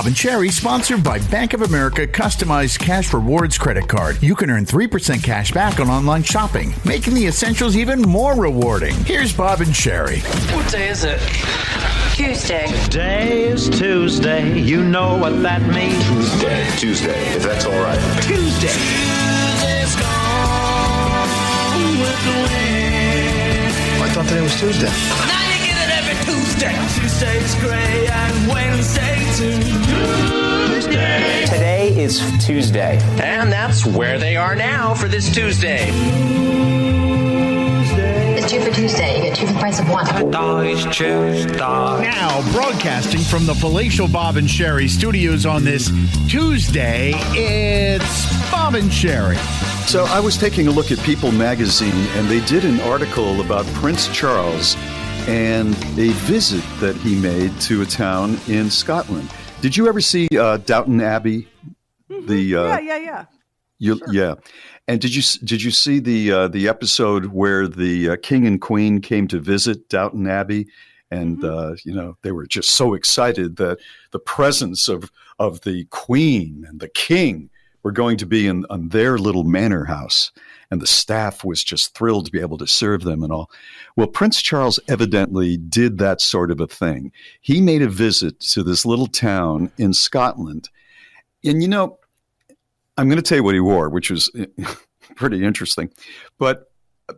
Bob and Sherry, sponsored by Bank of America Customized Cash Rewards Credit Card. You can earn 3% cash back on online shopping, making the essentials even more rewarding. Here's Bob and Sherry. What day is it? Tuesday. Today is Tuesday. You know what that means. Tuesday, if that's all right. Tuesday. Tuesday's gone with the wind. I thought today was Tuesday. Now you get it every Tuesday. Tuesday's gray and Wednesday Tuesday. Today is Tuesday. And that's where they are now for this Tuesday. It's 2 for Tuesday. You get 2 for the price of 1. Now, broadcasting from the palatial Bob and Sherry studios on this Tuesday, it's Bob and Sherry. So I was taking a look at People magazine, and they did an article about Prince Charles and a visit that he made to a town in Scotland. Did you ever see Downton Abbey? Yeah. Yeah. And did you see the episode where the king and queen came to visit Downton Abbey, and they were just so excited that the presence of the queen and the king were going to be on their little manor house, and the staff was just thrilled to be able to serve them and all. Well, Prince Charles evidently did that sort of a thing. He made a visit to this little town in Scotland, and I'm going to tell you what he wore, which was pretty interesting. But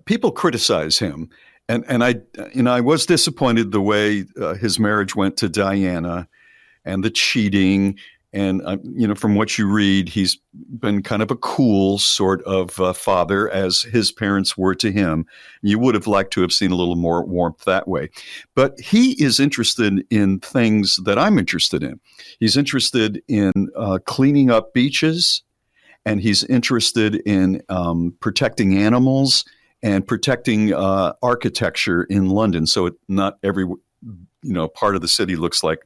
people criticize him, and I was disappointed the way his marriage went to Diana, and the cheating. And from what you read, he's been kind of a cool sort of father, as his parents were to him. You would have liked to have seen a little more warmth that way. But he is interested in things that I'm interested in. He's interested in cleaning up beaches. And he's interested in protecting animals and protecting architecture in London, so not every part of the city looks like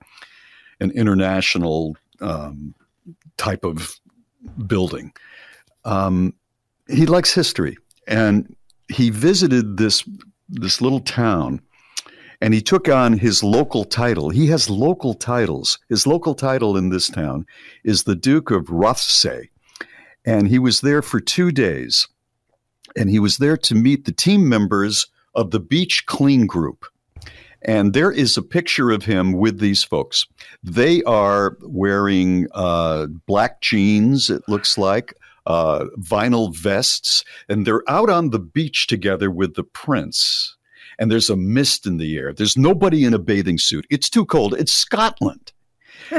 an international type of building. He likes history, and he visited this little town, and he took on his local title. He has local titles. His local title in this town is the Duke of Rothesay. And he was there for 2 days, and he was there to meet the team members of the Beach Clean Group. And there is a picture of him with these folks. They are wearing black jeans, it looks like, vinyl vests, and they're out on the beach together with the prince. And there's a mist in the air. There's nobody in a bathing suit. It's too cold. It's Scotland.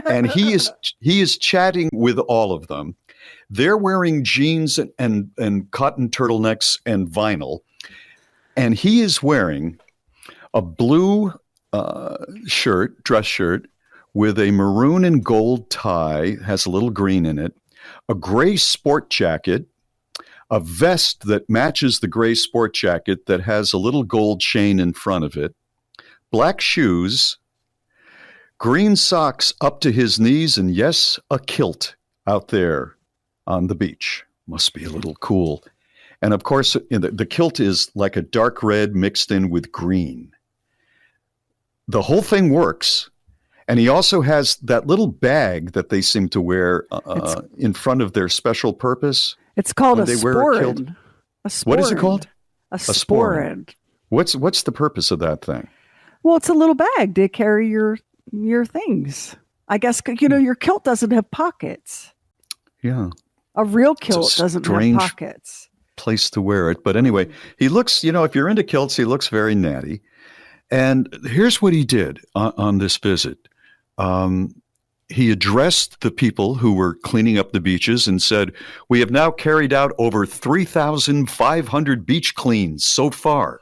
And he is chatting with all of them. They're wearing jeans and cotton turtlenecks and vinyl. And he is wearing a blue dress shirt with a maroon and gold tie, has a little green in it, a gray sport jacket, a vest that matches the gray sport jacket that has a little gold chain in front of it, black shoes, green socks up to his knees, and yes, a kilt out there on the beach. Must be a little cool. And of course, the kilt is like a dark red mixed in with green. The whole thing works. And he also has that little bag that they seem to wear in front of their special purpose. It's called a sporin. What is it called? A sporin. What's the purpose of that thing? Well, it's a little bag to carry your things. I guess, your kilt doesn't have pockets. Yeah. A real kilt doesn't have pockets. Place to wear it. But anyway, he looks, if you're into kilts, he looks very natty. And here's what he did on this visit. He addressed the people who were cleaning up the beaches and said, "We have now carried out over 3,500 beach cleans so far."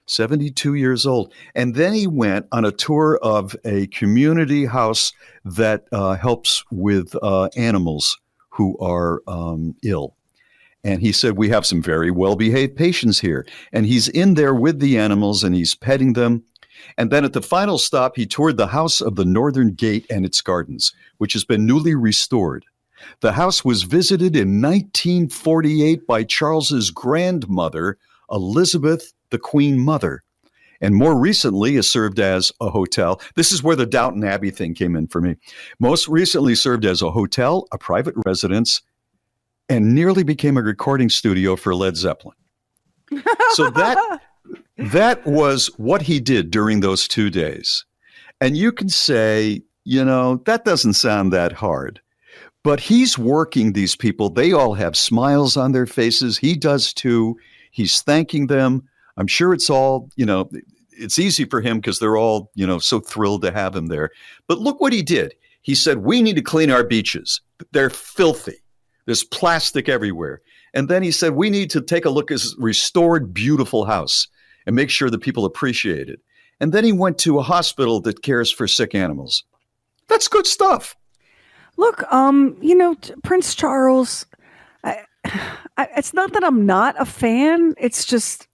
72 years old. And then he went on a tour of a community house that helps with animals who are ill. And he said, "We have some very well-behaved patients here." And he's in there with the animals, and he's petting them. And then at the final stop, he toured the House of the Northern Gate and its gardens, which has been newly restored. The house was visited in 1948 by Charles's grandmother, Elizabeth, the Queen Mother. and more recently has served as a hotel. This is where the Downton Abbey thing came in for me. Most recently served as a hotel, a private residence, and nearly became a recording studio for Led Zeppelin. So that was what he did during those 2 days. And you can say, that doesn't sound that hard. But he's working these people. They all have smiles on their faces. He does too. He's thanking them. I'm sure it's all, it's easy for him because they're all, so thrilled to have him there. But look what he did. He said, we need to clean our beaches. They're filthy. There's plastic everywhere. And then he said, we need to take a look at his restored, beautiful house and make sure that people appreciate it. And then he went to a hospital that cares for sick animals. That's good stuff. Look, Prince Charles, it's not that I'm not a fan. It's just,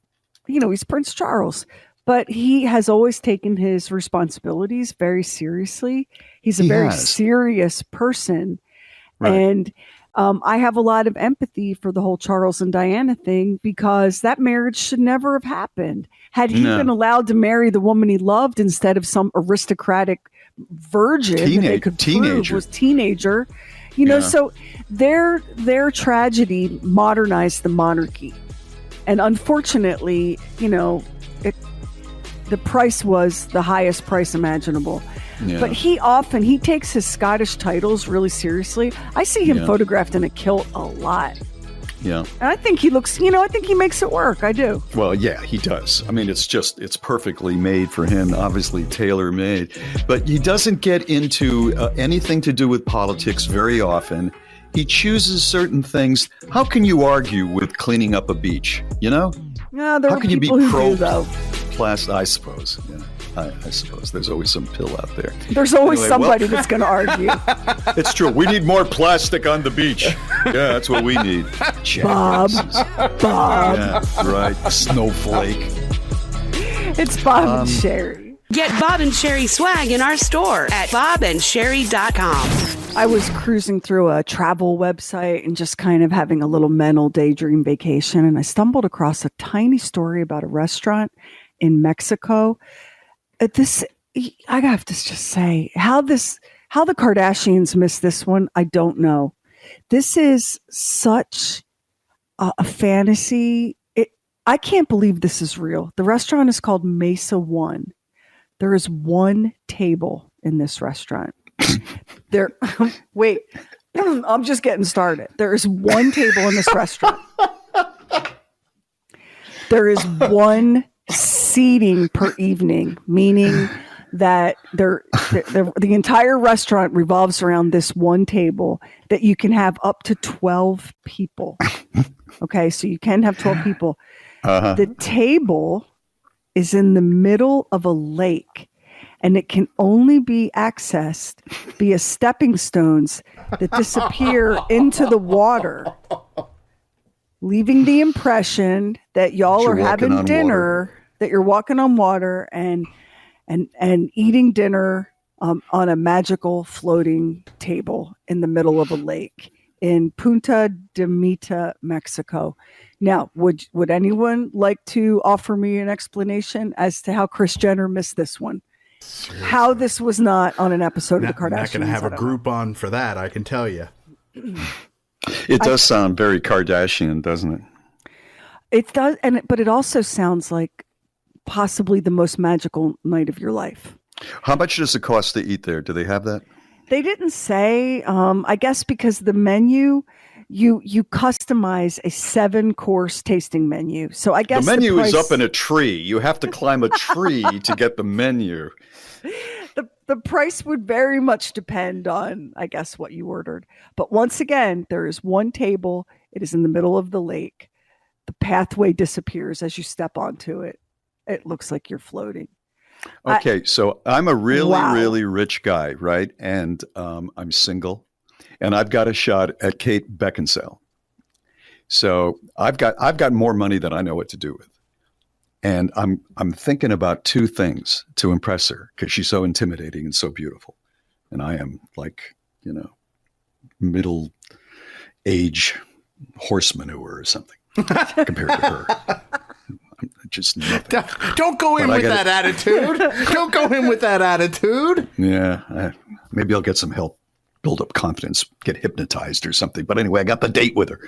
he's Prince Charles. But he has always taken his responsibilities very seriously. He's a very serious person. Right. And I have a lot of empathy for the whole Charles and Diana thing because that marriage should never have happened. Had he been allowed to marry the woman he loved instead of some aristocratic virgin that they could prove was teenager, so their tragedy modernized the monarchy. And unfortunately, the price was the highest price imaginable. Yeah. But he takes his Scottish titles really seriously. I see him photographed in a kilt a lot. Yeah. And I think he looks, I think he makes it work. I do. Well, yeah, he does. I mean, it's perfectly made for him, obviously tailor-made. But he doesn't get into anything to do with politics very often. He chooses certain things. How can you argue with cleaning up a beach, No, there How are can you be people who pro do, though. Plastic? I suppose, I suppose there's always some pill out there. There's always somebody that's going to argue. It's true. We need more plastic on the beach. Yeah, that's what we need. Bob. Yeah, right. Snowflake. It's Bob and Sherry. Get Bob and Sherry swag in our store at bobandsherry.com. I was cruising through a travel website and just kind of having a little mental daydream vacation. And I stumbled across a tiny story about a restaurant in Mexico. I have to just say how the Kardashians missed this one. I don't know. This is such a fantasy. I can't believe this is real. The restaurant is called Mesa One. There is one table in this restaurant. Wait, I'm just getting started. There is one table in this restaurant. There is one seating per evening, meaning that the entire restaurant revolves around this one table that you can have up to 12 people. Okay, so you can have 12 people. Uh-huh. The table is in the middle of a lake, and it can only be accessed via stepping stones that disappear into the water, leaving the impression that y'all are having dinner, that you're walking on water and eating dinner on a magical floating table in the middle of a lake in Punta de Mita, Mexico. Now, would anyone like to offer me an explanation as to how Kris Jenner missed this one? How this was not on an episode of the Kardashians? Not going to have a Groupon for that, I can tell you. It does sound very Kardashian, doesn't it? It does, but it also sounds like possibly the most magical night of your life. How much does it cost to eat there? Do they have that? They didn't say. I guess because the menu, you customize a 7-course tasting menu. So I guess the menu is up in a tree. You have to climb a tree to get the menu. The price would very much depend on, I guess, what you ordered. But once again, there is one table. It is in the middle of the lake. The pathway disappears as you step onto it. It looks like you're floating. Okay, so I'm a really rich guy, right? And I'm single, and I've got a shot at Kate Beckinsale. So I've got more money than I know what to do with, and I'm thinking about two things to impress her because she's so intimidating and so beautiful, and I am like middle age horse manure or something compared to her. Just nothing. Don't go in with that attitude. Don't go in with that attitude. Yeah, maybe I'll get some help, build up confidence, get hypnotized or something. But anyway, I got the date with her.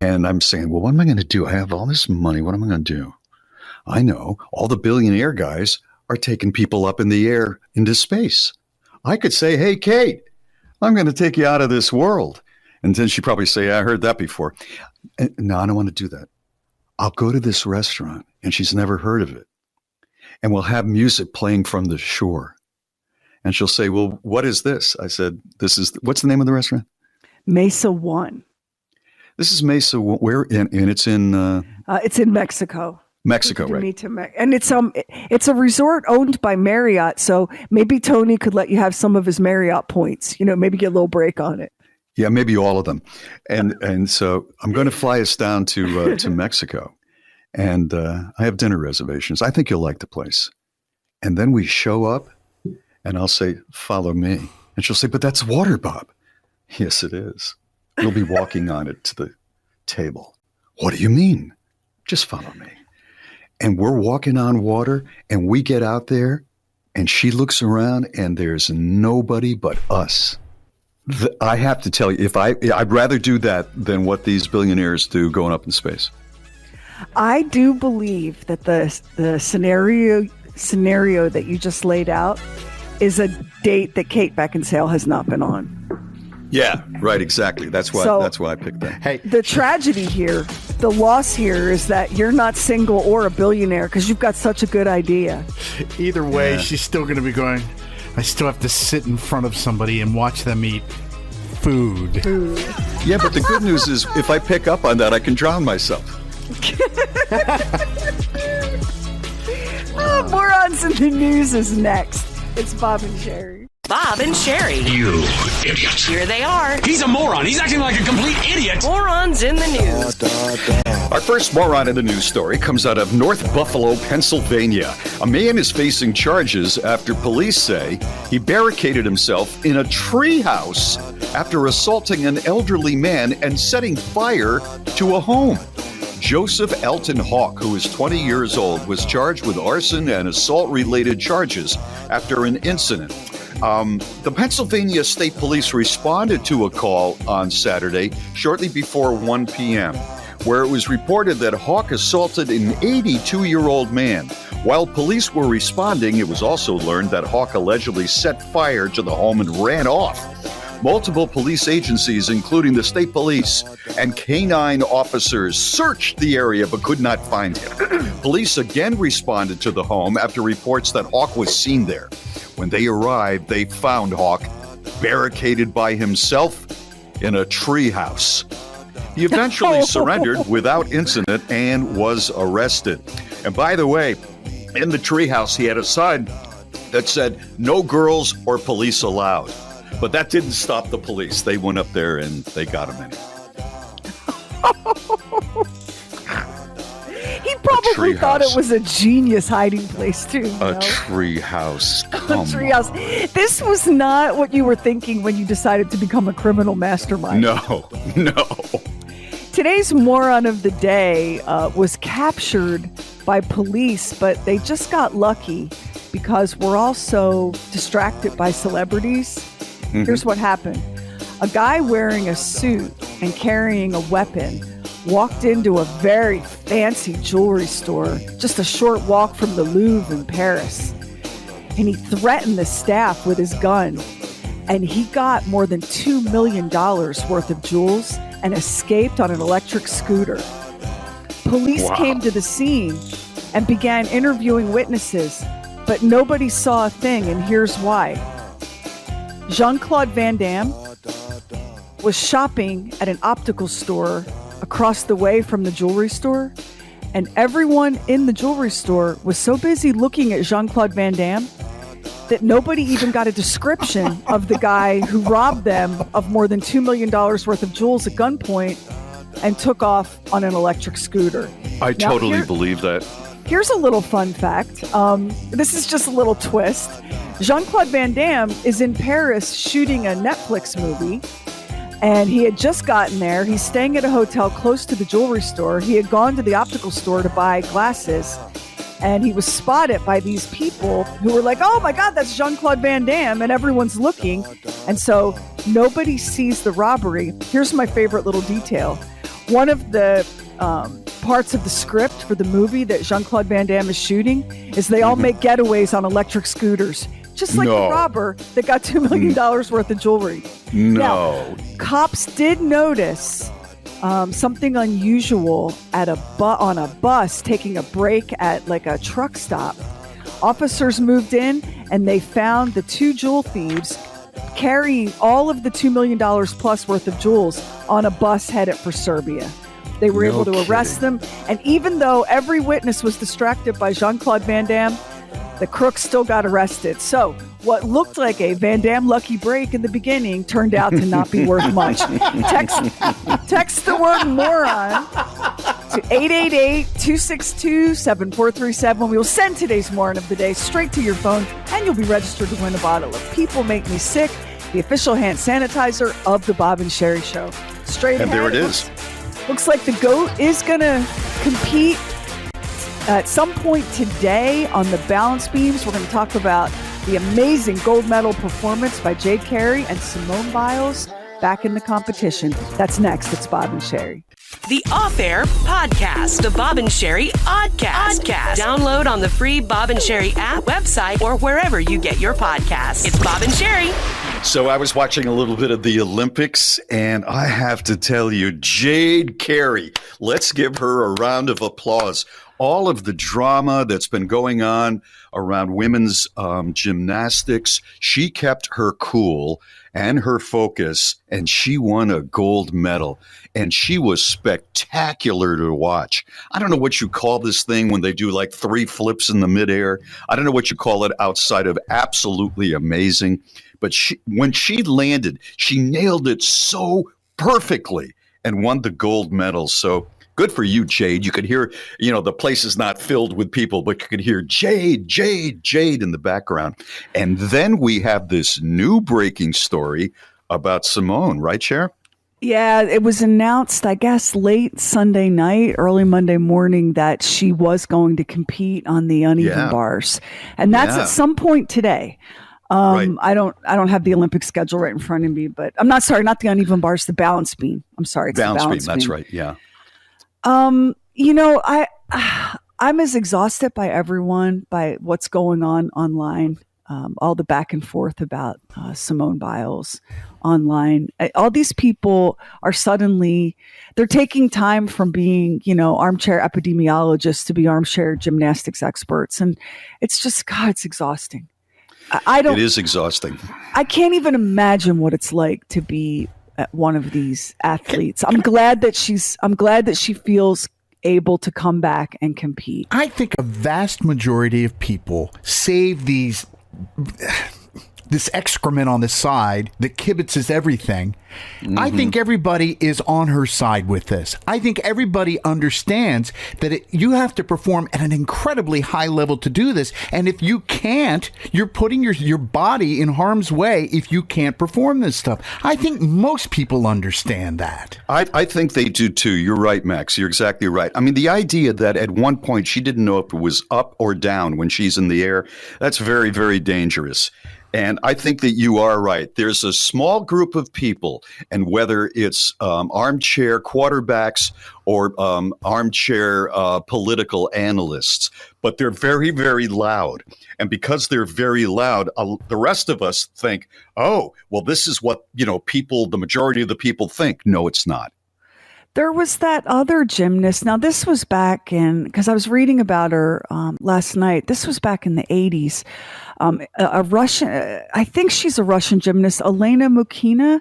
And I'm saying, well, what am I going to do? I have all this money. What am I going to do? I know all the billionaire guys are taking people up in the air into space. I could say, hey, Kate, I'm going to take you out of this world. And then she'd probably say, I heard that before. No, I don't want to do that. I'll go to this restaurant, and she's never heard of it. And we'll have music playing from the shore. And she'll say, well, what is this? I said, what's the name of the restaurant? Mesa One. This is Mesa. Where? And it's in? It's in Mexico. Mexico, right? And it's a resort owned by Marriott. So maybe Tony could let you have some of his Marriott points. Maybe get a little break on it. Yeah, maybe all of them. And so I'm going to fly us down to Mexico, and I have dinner reservations. I think you'll like the place. And then we show up, and I'll say, "Follow me," and she'll say, "But that's water, Bob." Yes, it is. You'll be walking on it to the table. What do you mean? Just follow me. And we're walking on water, and we get out there, and she looks around, and there's nobody but us. I have to tell you, I'd rather do that than what these billionaires do going up in space. I do believe that the scenario that you just laid out is a date that Kate Beckinsale has not been on. Yeah, right, exactly. That's why I picked that. Hey, the tragedy here, the loss here is that you're not single or a billionaire because you've got such a good idea. Either way, she's still going to be going, I still have to sit in front of somebody and watch them eat food. Yeah, but the good news is if I pick up on that, I can drown myself. Morons in the News is next. It's Bob and Sherry. Bob and Sherry. You idiot. Here they are. He's a moron. He's acting like a complete idiot. Morons in the News. Our first moron in the news story comes out of North Buffalo, Pennsylvania. A man is facing charges after police say he barricaded himself in a treehouse after assaulting an elderly man and setting fire to a home. Joseph Elton Hawk, who is 20 years old, was charged with arson and assault-related charges after an incident. The Pennsylvania State Police responded to a call on Saturday, shortly before 1 p.m., where it was reported that Hawk assaulted an 82-year-old man. While police were responding, it was also learned that Hawk allegedly set fire to the home and ran off. Multiple police agencies, including the state police and canine officers, searched the area but could not find him. Police again responded to the home after reports that Hawk was seen there. When they arrived, they found Hawk barricaded by himself in a treehouse. He eventually surrendered without incident and was arrested. And by the way, in the treehouse, he had a sign that said, "No girls or police allowed." But that didn't stop the police. They went up there and they got him anyway. He probably thought it was a genius hiding place, too. A treehouse. A treehouse. This was not what you were thinking when you decided to become a criminal mastermind. No. Today's moron of the day was captured by police, but they just got lucky because we're all so distracted by celebrities. Mm-hmm. Here's what happened. A guy wearing a suit and carrying a weapon walked into a very fancy jewelry store, just a short walk from the Louvre in Paris. And he threatened the staff with his gun. And he got more than $2 million worth of jewels and escaped on an electric scooter. Police came to the scene and began interviewing witnesses, but nobody saw a thing, and here's why. Jean-Claude Van Damme was shopping at an optical store across the way from the jewelry store, and everyone in the jewelry store was so busy looking at Jean-Claude Van Damme that nobody even got a description of the guy who robbed them of more than $2 million worth of jewels at gunpoint and took off on an electric scooter. I totally believe that. Here's a little fun fact. This is just a little twist. Jean-Claude Van Damme is in Paris shooting a Netflix movie, And he had just gotten there. He's staying at a hotel close to the jewelry store. He had gone to the optical store to buy glasses. And he was spotted by these people who were like, oh my God, that's Jean-Claude Van Damme. And everyone's looking. And so nobody sees the robbery. Here's my favorite little detail. One of the parts of the script for the movie that Jean-Claude Van Damme is shooting is they all make getaways on electric scooters. Just like the robber that got $2 million worth of jewelry. No. Now, cops did notice something unusual on a bus taking a break at like a truck stop. Officers moved in and they found the two jewel thieves carrying all of the $2 million plus worth of jewels on a bus headed for Serbia. They were able to arrest them. And even though every witness was distracted by Jean-Claude Van Damme, the crooks still got arrested. So what looked like a Van Damme lucky break in the beginning turned out to not be worth much. Text the word moron to 888-262-7437. We will send today's Moron of the Day straight to your phone, and you'll be registered to win a bottle of People Make Me Sick, the official hand sanitizer of the Bob and Sherry Show. Straight ahead. And there it is. Looks like the GOAT is going to compete at some point today on the balance beams. We're going to talk about the amazing gold medal performance by Jade Carey and Simone Biles back in the competition. That's next. It's Bob and Sherry. The Off-Air Podcast, the Bob and Sherry Oddcast. Download on the free Bob and Sherry app, website, or wherever you get your podcasts. It's Bob and Sherry. So I was watching a little bit of the Olympics, and I have to tell you, Jade Carey, let's give her a round of applause. All of the drama that's been going on around women's gymnastics, she kept her cool and her focus, and she won a gold medal. And she was spectacular to watch. I don't know what you call this thing when they do like 3 flips in the midair. I don't know what you call it outside of absolutely amazing. But when she landed, she nailed it so perfectly and won the gold medal. So good for you, Jade. You could hear, the place is not filled with people, but you could hear Jade, Jade, Jade in the background. And then we have this new breaking story about Simone, right, Cher? Yeah, it was announced, I guess, late Sunday night, early Monday morning that she was going to compete on the uneven bars. And that's at some point today. Right. I don't have the Olympic schedule right in front of me, but I'm not the uneven bars, the balance beam. I'm sorry. It's balance the beam. That's right. Yeah. I'm as exhausted by everyone, by what's going on online, all the back and forth about Simone Biles online. All these people are they're taking time from being, armchair epidemiologists to be armchair gymnastics experts. And it's just, God, it's exhausting. It is exhausting. I can't even imagine what it's like to be one of these athletes. I'm glad that she feels able to come back and compete. I think a vast majority of people save this excrement on the side that kibitzes everything. Mm-hmm. I think everybody is on her side with this. I think everybody understands that you have to perform at an incredibly high level to do this. And if you can't, you're putting your body in harm's way if you can't perform this stuff. I think most people understand that. I think they do too. You're right, Max. You're exactly right. I mean, the idea that at one point she didn't know if it was up or down when she's in the air, that's very, very dangerous. And I think that you are right. There's a small group of people, and whether it's armchair quarterbacks or armchair political analysts, but they're very, very loud. And because they're very loud, the rest of us think, oh, well, this is what, the majority of the people think. No, it's not. There was that other gymnast. Now, this was back because I was reading about her last night. This was back in the 80s. A Russian, I think she's a Russian gymnast, Elena Mukina,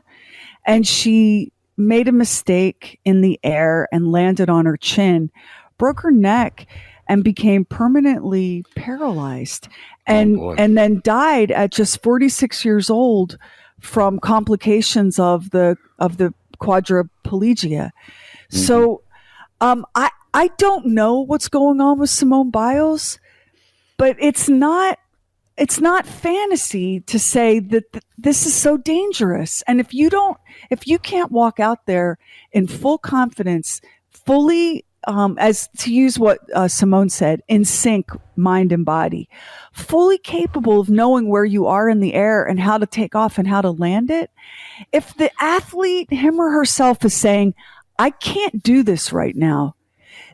and she made a mistake in the air and landed on her chin, broke her neck, and became permanently paralyzed, and then died at just 46 years old from complications of the quadriplegia. Mm-hmm. So, I don't know what's going on with Simone Biles, but it's not it's not fantasy to say that this is so dangerous. And if you can't walk out there in full confidence, fully, as to use what Simone said, in sync, mind and body, fully capable of knowing where you are in the air and how to take off and how to land it. If the athlete, him or herself, is saying, I can't do this right now,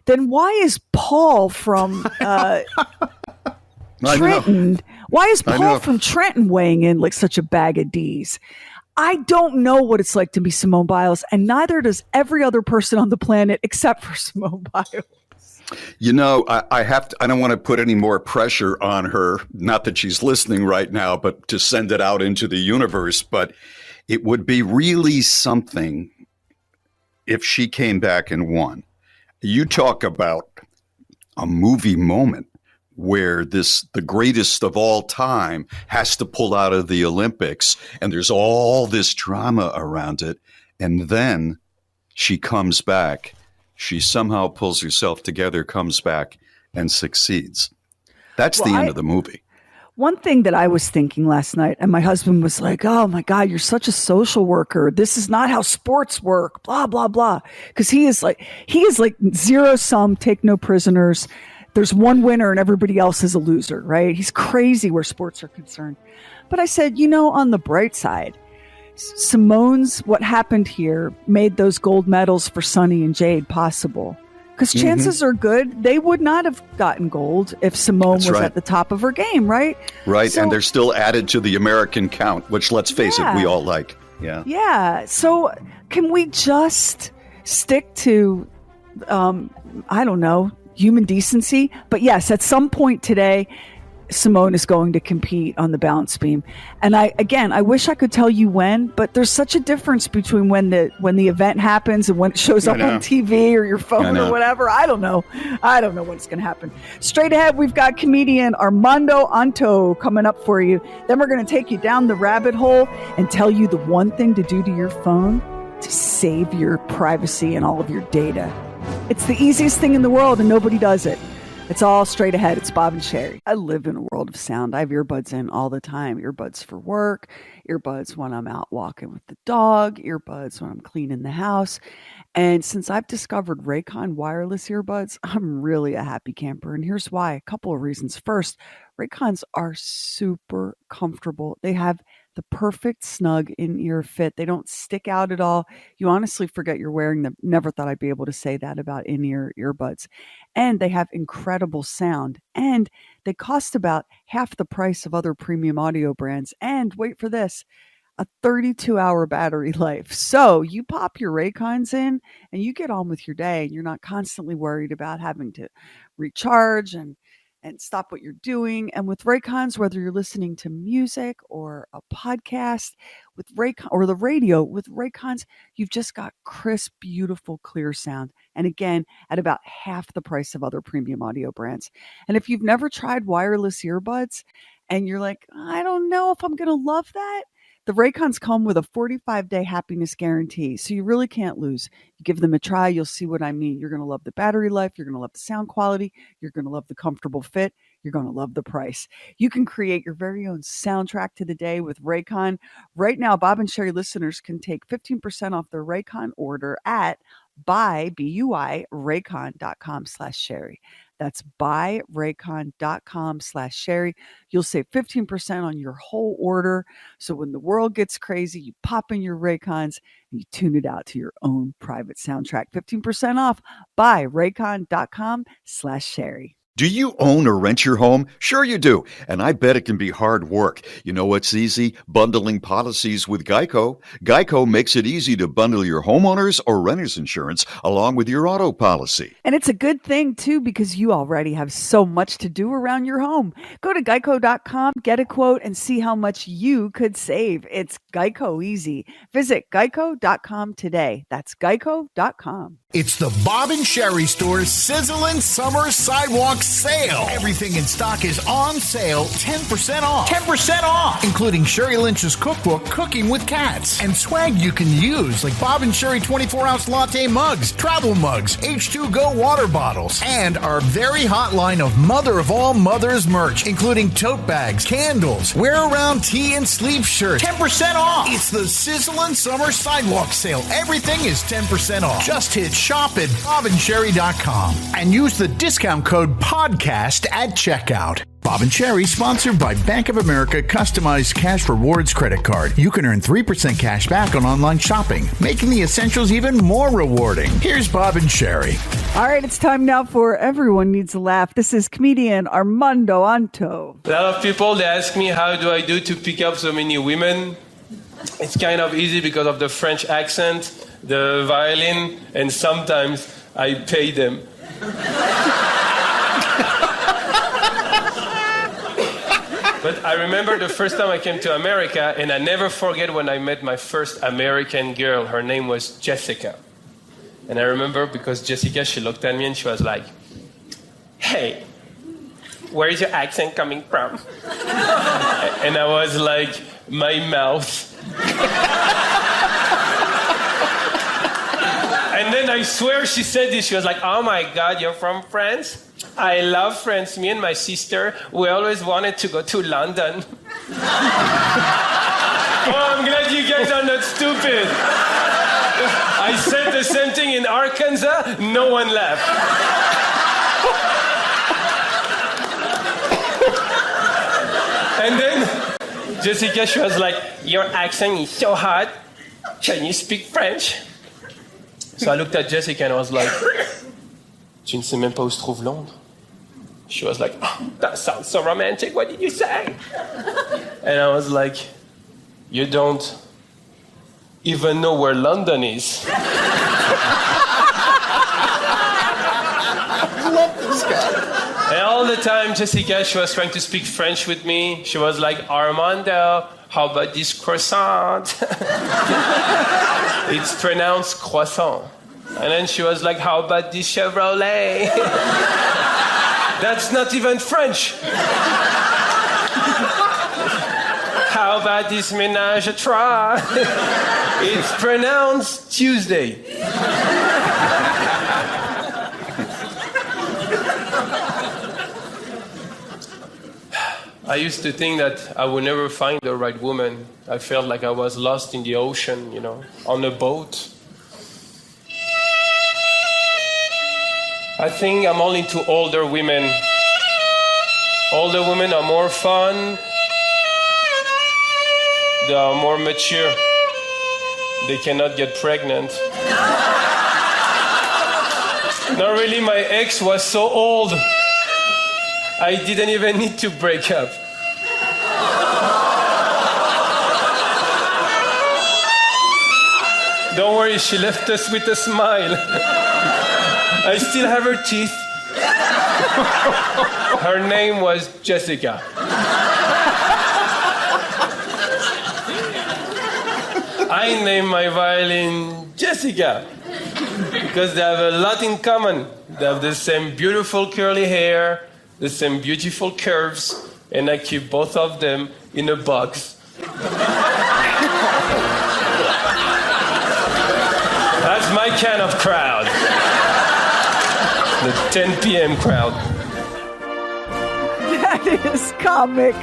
then why is Paul from Trenton? Why is Paul from Trenton weighing in like such a bag of D's? I don't know what it's like to be Simone Biles, and neither does every other person on the planet except for Simone Biles. You know, I don't want to put any more pressure on her, not that she's listening right now, but to send it out into the universe. But it would be really something if she came back and won. You talk about a movie moment where the greatest of all time has to pull out of the Olympics, and there's all this drama around it. And then she comes back. She somehow pulls herself together, comes back, and succeeds. That's the end of the movie. One thing that I was thinking last night, and my husband was like, oh my God, you're such a social worker. This is not how sports work, blah, blah, blah. Because he is like zero sum, take no prisoners. There's one winner and everybody else is a loser, right? He's crazy where sports are concerned. But I said, on the bright side, what happened here made those gold medals for Sonny and Jade possible. Because chances are good they would not have gotten gold if Simone was at the top of her game, right? Right, so, and they're still added to the American count, which, let's face it, we all like. Yeah. Yeah, so can we just stick to, I don't know, human decency? But yes, at some point today, Simone is going to compete on the balance beam. And I wish I could tell you when, but there's such a difference between when the event happens and when it shows up on TV or your phone or whatever. I don't know what's going to happen. Straight ahead, we've got comedian Armando Anto coming up for you. Then we're going to take you down the rabbit hole and tell you the one thing to do to your phone to save your privacy and all of your data. It's the easiest thing in the world and nobody does it. It's all straight ahead. It's Bob and Sherry. I live in a world of sound. I have earbuds in all the time. Earbuds for work, earbuds when I'm out walking with the dog, earbuds when I'm cleaning the house. And since I've discovered Raycon wireless earbuds, I'm really a happy camper. And here's why. A couple of reasons. First, Raycons are super comfortable. They have the perfect snug in-ear fit. They don't stick out at all. You honestly forget you're wearing them. Never thought I'd be able to say that about in-ear earbuds. And they have incredible sound. And they cost about half the price of other premium audio brands. And wait for this, a 32-hour battery life. So you pop your Raycons in and you get on with your day. And you're not constantly worried about having to recharge and stop what you're doing. And with Raycons, whether you're listening to music or a podcast with Raycon or the radio, with Raycons, you've just got crisp, beautiful, clear sound. And again, at about half the price of other premium audio brands. And if you've never tried wireless earbuds and you're like, I don't know if I'm going to love that, the Raycons come with a 45-day happiness guarantee, so you really can't lose. You give them a try, you'll see what I mean. You're going to love the battery life. You're going to love the sound quality. You're going to love the comfortable fit. You're going to love the price. You can create your very own soundtrack to the day with Raycon. Right now, Bob and Sherry listeners can take 15% off their Raycon order at Raycon.com/Sherry. That's Raycon.com/Sherry. You'll save 15% on your whole order. So when the world gets crazy, you pop in your Raycons and you tune it out to your own private soundtrack. 15% off by Raycon.com/Sherry. Do you own or rent your home? Sure you do. And I bet it can be hard work. You know what's easy? Bundling policies with Geico. Geico makes it easy to bundle your homeowners or renters insurance along with your auto policy. And it's a good thing, too, because you already have so much to do around your home. Go to geico.com, get a quote, and see how much you could save. It's Geico easy. Visit geico.com today. That's geico.com. It's the Bob and Sherry Store's sizzling summer sidewalk sale. Everything in stock is on sale, 10% off. 10% off! Including Sherry Lynch's cookbook, Cooking with Cats. And swag you can use, like Bob and Sherry 24-ounce latte mugs, travel mugs, H2Go water bottles, and our very hot line of mother of all mothers merch, including tote bags, candles, wear-around tee and sleeve shirts. 10% off! It's the Sizzlin' Summer Sidewalk Sale. Everything is 10% off. Just hit shop at bobandcherry.com and use the discount code PODCAST at checkout. Bob and Sherry, sponsored by Bank of America Customized Cash Rewards Credit Card. You can earn 3% cash back on online shopping, making the essentials even more rewarding. Here's Bob and Sherry. All right, it's time now for Everyone Needs a Laugh. This is comedian Armando Anto. A lot of people, they ask me, how do I do to pick up so many women? It's kind of easy because of the French accent, the violin, and sometimes I pay them. But I remember the first time I came to America, and I never forget when I met my first American girl. Her name was Jessica. And I remember because Jessica, she looked at me and she was like, hey, where is your accent coming from? And I was like, my mouth. And then I swear she said this. She was like, oh my God, you're from France? I love France. Me and my sister, we always wanted to go to London. Oh, I'm glad you guys are not stupid. I said the same thing in Arkansas. No one laughed. And then Jessica, she was like, your accent is so hot. Can you speak French? So I looked at Jessica and I was like, tu ne sais même pas où se trouve Londres? She was like, oh, that sounds so romantic. What did you say? And I was like, you don't even know where London is. I love this guy. And all the time, Jessica, she was trying to speak French with me. She was like, Armando, how about this croissant? It's pronounced croissant. And then she was like, how about this Chevrolet? That's not even French. How about this ménage à trois? It's pronounced Tuesday. I used to think that I would never find the right woman. I felt like I was lost in the ocean, you know, on a boat. I think I'm all into older women. Older women are more fun. They are more mature. They cannot get pregnant. Not really, my ex was so old. I didn't even need to break up. Don't worry, she left us with a smile. I still have her teeth. Her name was Jessica. I named my violin Jessica because they have a lot in common. They have the same beautiful curly hair, the same beautiful curves, and I keep both of them in a box. That's my kind of crowd. The 10 p.m. crowd. That is comic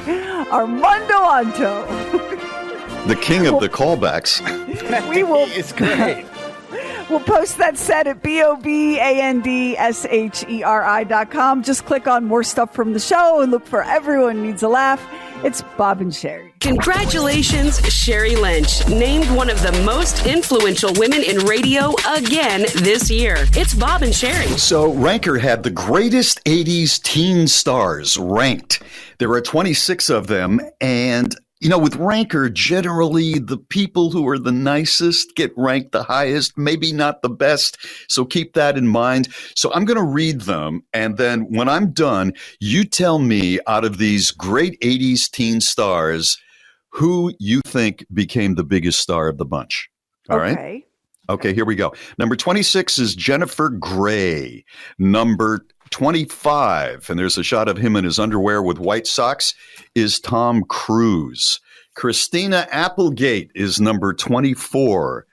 Armando Anto. The king of the callbacks. We will. It's great. We'll post that set at BOBANDSHERI.com. Just click on more stuff from the show and look for Everyone Needs a Laugh. It's Bob and Sherry. Congratulations, Sherry Lynch, named one of the most influential women in radio again this year. It's Bob and Sherry. So Ranker had the greatest 80s teen stars ranked. There are 26 of them, and you know, with Ranker, generally the people who are the nicest get ranked the highest, maybe not the best. So keep that in mind. So I'm going to read them. And then when I'm done, you tell me out of these great 80s teen stars, who you think became the biggest star of the bunch. All right? Okay, here we go. Number 26 is Jennifer Grey. Number 25, and there's a shot of him in his underwear with white socks, is Tom Cruise. Christina Applegate is number 24.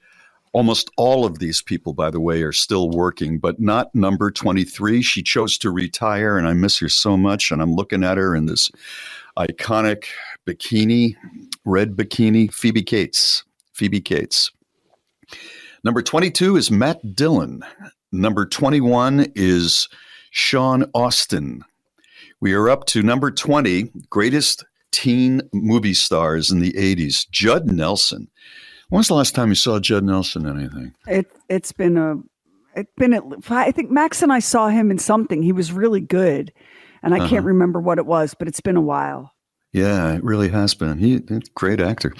Almost all of these people, by the way, are still working, but not number 23. She chose to retire, and I miss her so much. And I'm looking at her in this iconic bikini, red bikini, Phoebe Cates. Phoebe Cates. Number 22 is Matt Dillon. Number 21 is Sean Austin. We are up to number 20, greatest teen movie stars in the 80s, Judd Nelson. When was the last time you saw Judd Nelson in anything? I think Max and I saw him in something. He was really good, and I can't remember what it was, but it's been a while. Yeah, it really has been. He's a great actor.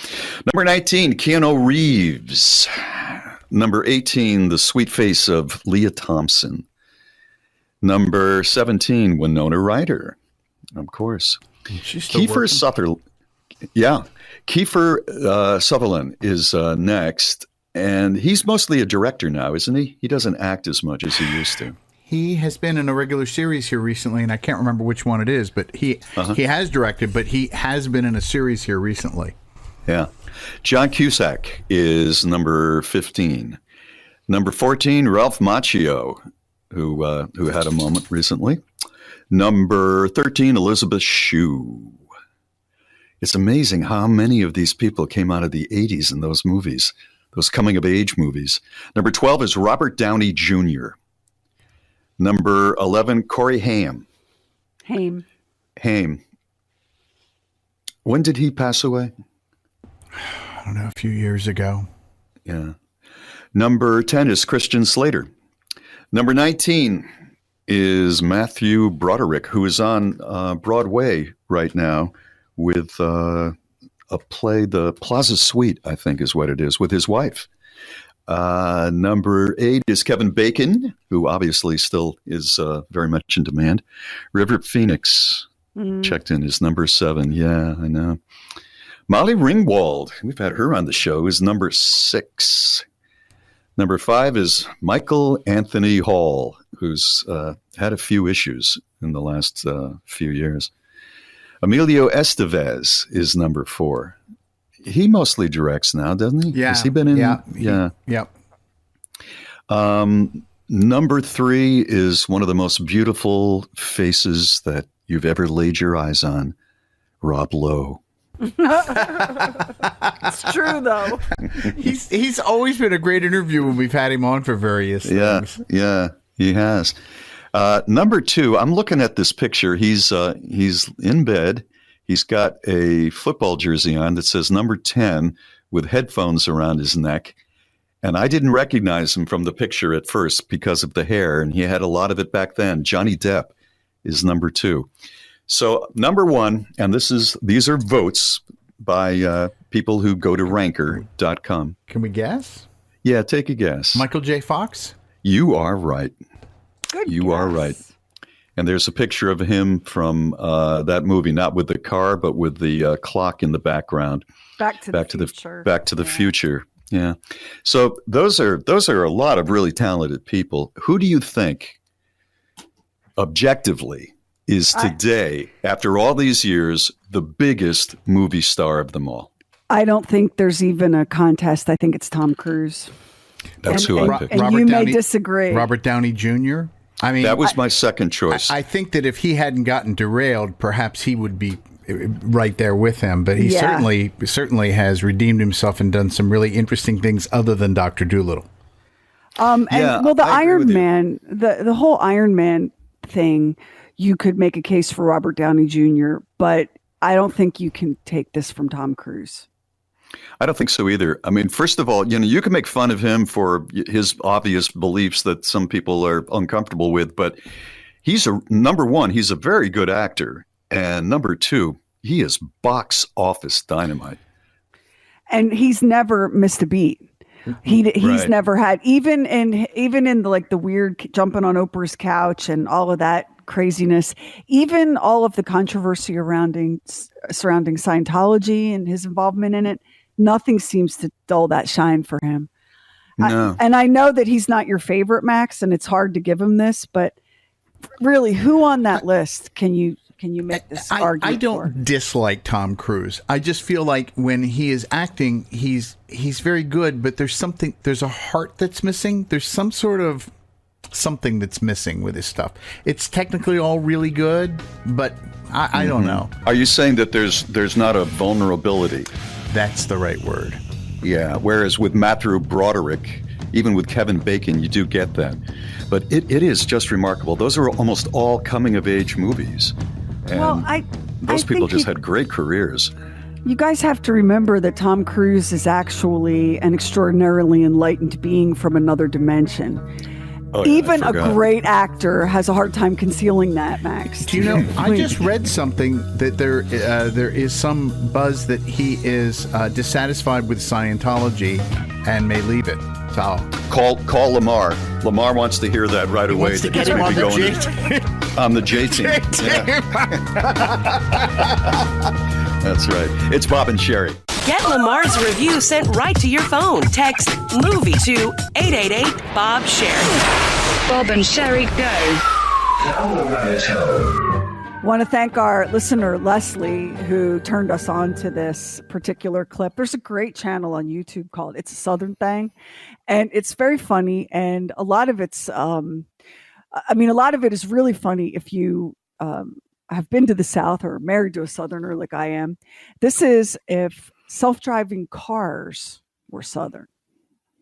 Number 19, Keanu Reeves. Number 18, the sweet face of Leah Thompson. Number 17, Winona Ryder, of course. Kiefer Sutherland. Yeah. Kiefer Sutherland is next, and he's mostly a director now, isn't he? He doesn't act as much as he used to. He has been in a regular series here recently, and I can't remember which one it is, but he has directed, but he has been in a series here recently. Yeah. John Cusack is number 15. Number 14, Ralph Macchio, who had a moment recently. Number 13, Elizabeth Shue. It's amazing how many of these people came out of the 80s in those movies, those coming-of-age movies. Number 12 is Robert Downey Jr. Number 11, Corey Haim. Haim. When did he pass away? I don't know, a few years ago. Yeah. Number 10 is Christian Slater. Number 19 is Matthew Broderick, who is on Broadway right now with a play, The Plaza Suite, I think is what it is, with his wife. Number 8 is Kevin Bacon, who obviously still is very much in demand. River Phoenix checked in as number 7. Yeah, I know. Molly Ringwald, we've had her on the show, is number 6. Number 5 is Michael Anthony Hall, who's had a few issues in the last few years. Emilio Estevez is number 4. He mostly directs now, doesn't he? Yeah. Has he been in? Yeah. Number 3 is one of the most beautiful faces that you've ever laid your eyes on, Rob Lowe. It's true, though. He's always been a great interview when we've had him on for various things. Yeah, he has. Number 2, I'm looking at this picture. He's in bed. He's got a football jersey on that says number 10 with headphones around his neck. And I didn't recognize him from the picture at first because of the hair, and he had a lot of it back then. Johnny Depp is number 2. So number 1, and these are votes by people who go to ranker.com. Can we guess? Yeah, take a guess. Michael J. Fox? You are right. You are right. And there's a picture of him from that movie, not with the car, but with the clock in the background. Back to the Future. Yeah. So those are a lot of really talented people. Who do you think, objectively, is today, after all these years, the biggest movie star of them all? I don't think there's even a contest. I think it's Tom Cruise. That's who I picked. And you may disagree. Robert Downey Jr.? I mean, that was my second choice. I think that if he hadn't gotten derailed, perhaps he would be right there with him. But he certainly has redeemed himself and done some really interesting things other than Dr. Dolittle. The Iron Man, the whole Iron Man thing, you could make a case for Robert Downey Jr., but I don't think you can take this from Tom Cruise. I don't think so either. I mean, first of all, you can make fun of him for his obvious beliefs that some people are uncomfortable with, but number 1, he's a very good actor. And number 2, he is box office dynamite. And he's never missed a beat. He's never had, even in the weird jumping on Oprah's couch and all of that craziness, even all of the controversy surrounding Scientology and his involvement in it, nothing seems to dull that shine for him. No. And I know that he's not your favorite, Max, and it's hard to give him this, but really, who on that list can you make this argument I don't for? dislike Tom Cruise. I just feel like when he is acting, he's very good, but there's a heart that's missing. There's some sort of something that's missing with his stuff. It's technically all really good, but I don't know. Are you saying that there's not a vulnerability? That's the right word. Yeah, whereas with Matthew Broderick, even with Kevin Bacon, you do get that. But it is just remarkable. Those are almost all coming-of-age movies. And those people just had great careers. You guys have to remember that Tom Cruise is actually an extraordinarily enlightened being from another dimension. Oh, yeah, even a great actor has a hard time concealing that, Max. Do you know, I just read something that there is some buzz that he is dissatisfied with Scientology and may leave it. So call Lamar. Lamar wants to hear that right away. Wants to get him on the J team. On the J team. That's right. It's Bob and Sherry. Get Lamar's review sent right to your phone. Text MOVIE to 888-BOB-SHERRY. Bob and Sherry go. Want to thank our listener, Leslie, who turned us on to this particular clip. There's a great channel on YouTube called It's a Southern Thing, and it's very funny. And a lot of it's, a lot of it is really funny if you have been to the South or married to a Southerner like I am. This is if self-driving cars were Southern.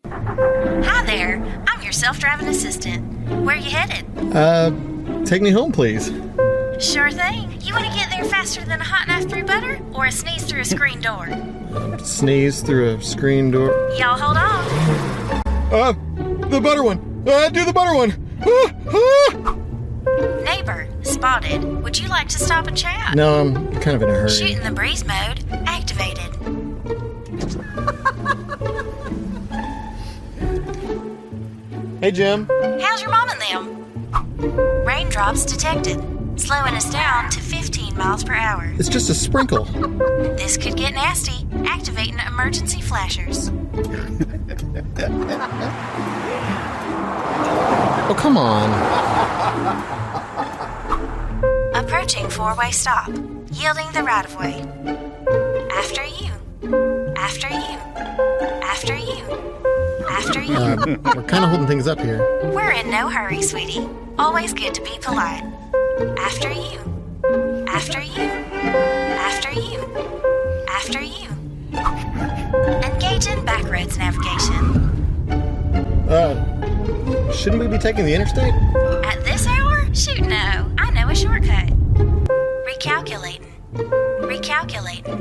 Hi there, I'm your self-driving assistant. Where are you headed? Take me home, please. Sure thing. You want to get there faster than a hot knife through butter or a sneeze through a screen door? Sneeze through a screen door. Y'all hold on. The butter one. Do the butter one. Neighbor, spotted. Would you like to stop and chat? No, I'm kind of in a hurry. Shoot in the breeze mode. Activated. Hey, Jim. How's your mom and them? Raindrops detected. Slowing us down to 15 miles per hour. It's just a sprinkle. This could get nasty. Activating emergency flashers. Oh, come on. Approaching four-way stop. Yielding the right-of-way. After you. After you. After you. After you. We're kind of holding things up here. We're in no hurry, sweetie. Always good to be polite. After you. After you. After you. After you. Engage in backroads navigation. Shouldn't we be taking the interstate? At this hour? Shoot, no. I know a shortcut. Recalculating. Recalculating.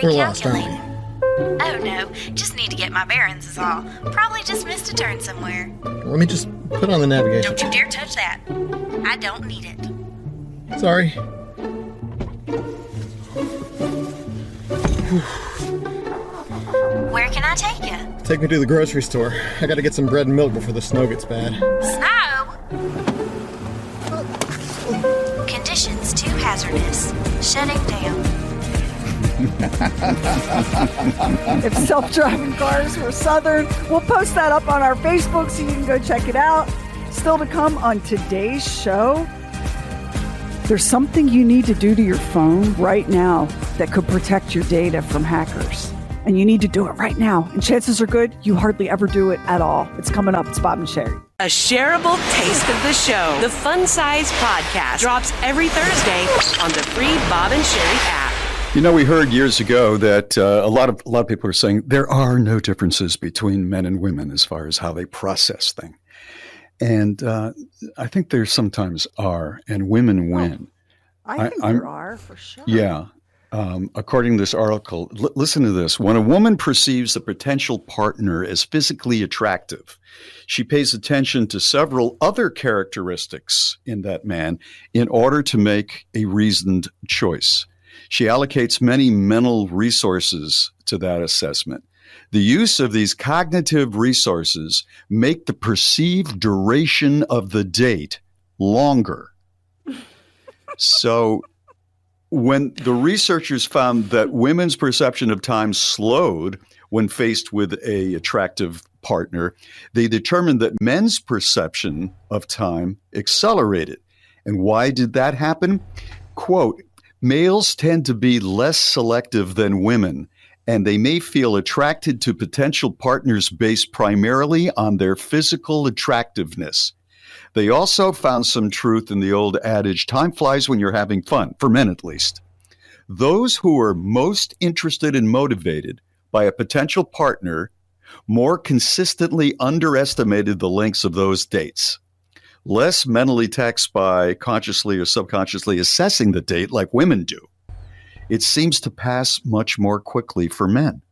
We're lost, aren't we? Recalculating. Oh no, just need to get my bearings is all. Probably just missed a turn somewhere. Let me just put on the navigation. Don't you dare touch that. I don't need it. Sorry. Where can I take you? Take me to the grocery store. I gotta get some bread and milk before the snow gets bad. Snow? Conditions too hazardous. Shutting down. If self-driving cars were Southern, we'll post that up on our Facebook so you can go check it out. Still to come on today's show, there's something you need to do to your phone right now that could protect your data from hackers. And you need to do it right now. And chances are good you hardly ever do it at all. It's coming up. It's Bob and Sherry. A shareable taste of the show. The Fun Size Podcast drops every Thursday on the free Bob and Sherry app. You know, we heard years ago that a lot of people are saying there are no differences between men and women as far as how they process things. And I think there sometimes are, and women win. I think there are, for sure. Yeah. According to this article, listen to this. When a woman perceives a potential partner as physically attractive, she pays attention to several other characteristics in that man in order to make a reasoned choice. She allocates many mental resources to that assessment. The use of these cognitive resources make the perceived duration of the date longer. So when the researchers found that women's perception of time slowed when faced with an attractive partner, they determined that men's perception of time accelerated. And why did that happen? Quote, males tend to be less selective than women, and they may feel attracted to potential partners based primarily on their physical attractiveness. They also found some truth in the old adage, time flies when you're having fun, for men at least. Those who are most interested and motivated by a potential partner more consistently underestimated the lengths of those dates. Less mentally taxed by consciously or subconsciously assessing the date like women do. It seems to pass much more quickly for men.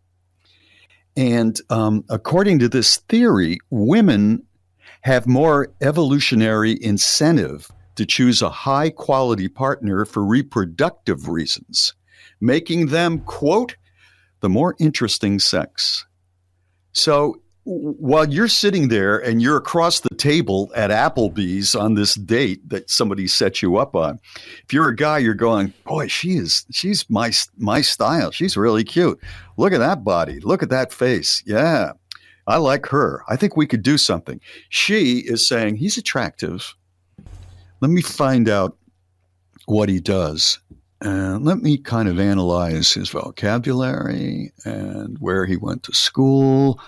And according to this theory, women have more evolutionary incentive to choose a high-quality partner for reproductive reasons, making them, quote, the more interesting sex. So while you're sitting there and you're across the table at Applebee's on this date that somebody set you up on, if you're a guy, you're going, boy, she's my style. She's really cute. Look at that body. Look at that face. Yeah, I like her. I think we could do something. She is saying, he's attractive. Let me find out what he does. And let me kind of analyze his vocabulary and where he went to school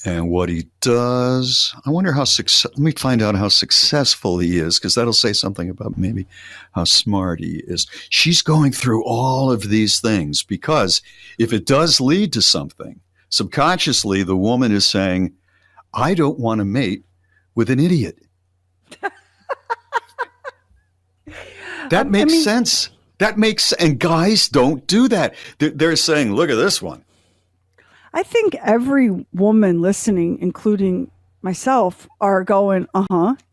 and what he does. I wonder let me find out how successful he is, because that'll say something about maybe how smart he is. She's going through all of these things because if it does lead to something, subconsciously the woman is saying, I don't want to mate with an idiot. That makes sense. And guys don't do that. They're saying, look at this one. I think every woman listening, including myself, are going,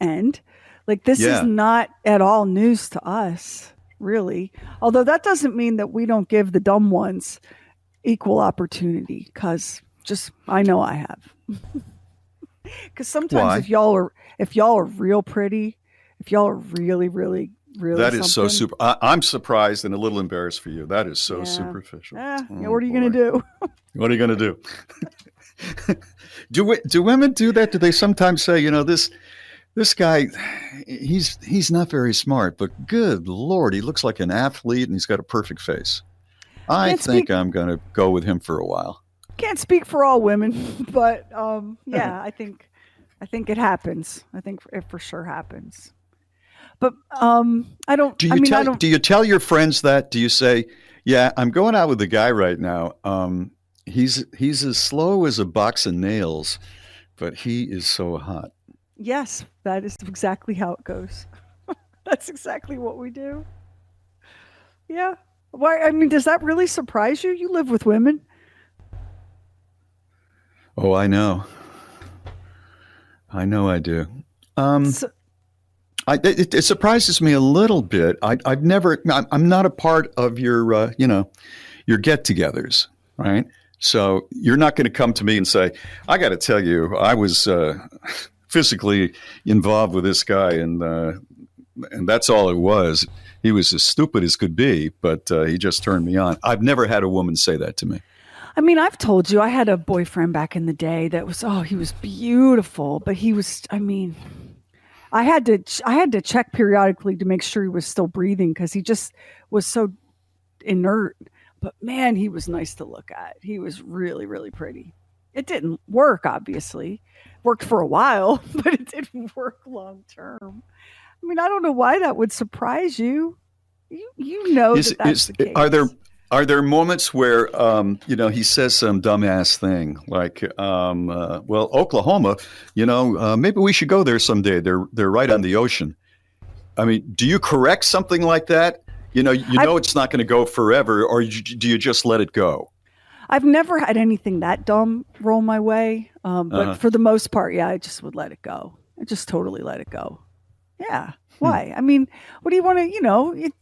and like this is not at all news to us, really. Although that doesn't mean that we don't give the dumb ones equal opportunity, because I know I have. Because sometimes if y'all are real pretty, if y'all are really, really, really that is so super. I'm surprised and a little embarrassed for you. That is so superficial. What are you going to do? What are you going to do? Do women do that? Do they sometimes say, this guy, he's not very smart, but good Lord, he looks like an athlete and he's got a perfect face. I think I'm going to go with him for a while. Can't speak for all women, but I think it happens. I think it for sure happens. But I don't. Do you tell your friends that? Do you say, "Yeah, I'm going out with the guy right now. He's as slow as a box of nails, but he is so hot." Yes, that is exactly how it goes. That's exactly what we do. Yeah. Why? I mean, does that really surprise you? You live with women. Oh, I know. I know I do. It surprises me a little bit. I'm not a part of your get-togethers, right? So you're not going to come to me and say, I got to tell you, I was physically involved with this guy, and that's all it was. He was as stupid as could be, but he just turned me on. I've never had a woman say that to me. I mean, I've told you, I had a boyfriend back in the day that was, he was beautiful, but he was, I had to check periodically to make sure he was still breathing because he just was so inert. But man, he was nice to look at. He was really, really pretty. It didn't work, obviously. Worked for a while, but it didn't work long term. I mean, I don't know why that would surprise you. You know that's the case. Are there moments where he says some dumbass thing like, Oklahoma, maybe we should go there someday. They're right on the ocean. I mean, do you correct something like that? It's not going to go forever, or do you just let it go? I've never had anything that dumb roll my way, but for the most part, I just would let it go. I just totally let it go. Yeah. Why? I mean, what do you want to?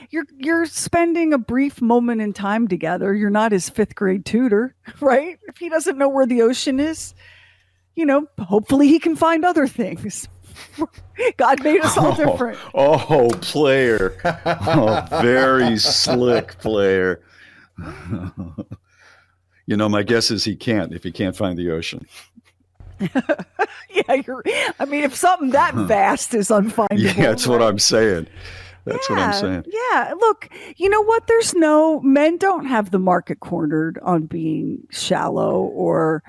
You're spending a brief moment in time together. You're not his 5th grade tutor, right? If he doesn't know where the ocean is, hopefully he can find other things. God made us all different. Oh, player. Oh, very slick player. My guess is he can't if he can't find the ocean. Yeah, I mean, if something that vast is unfindable. Yeah, that's what I'm saying. That's what I'm saying. Yeah. Look, you know what? Men don't have the market cornered on being shallow or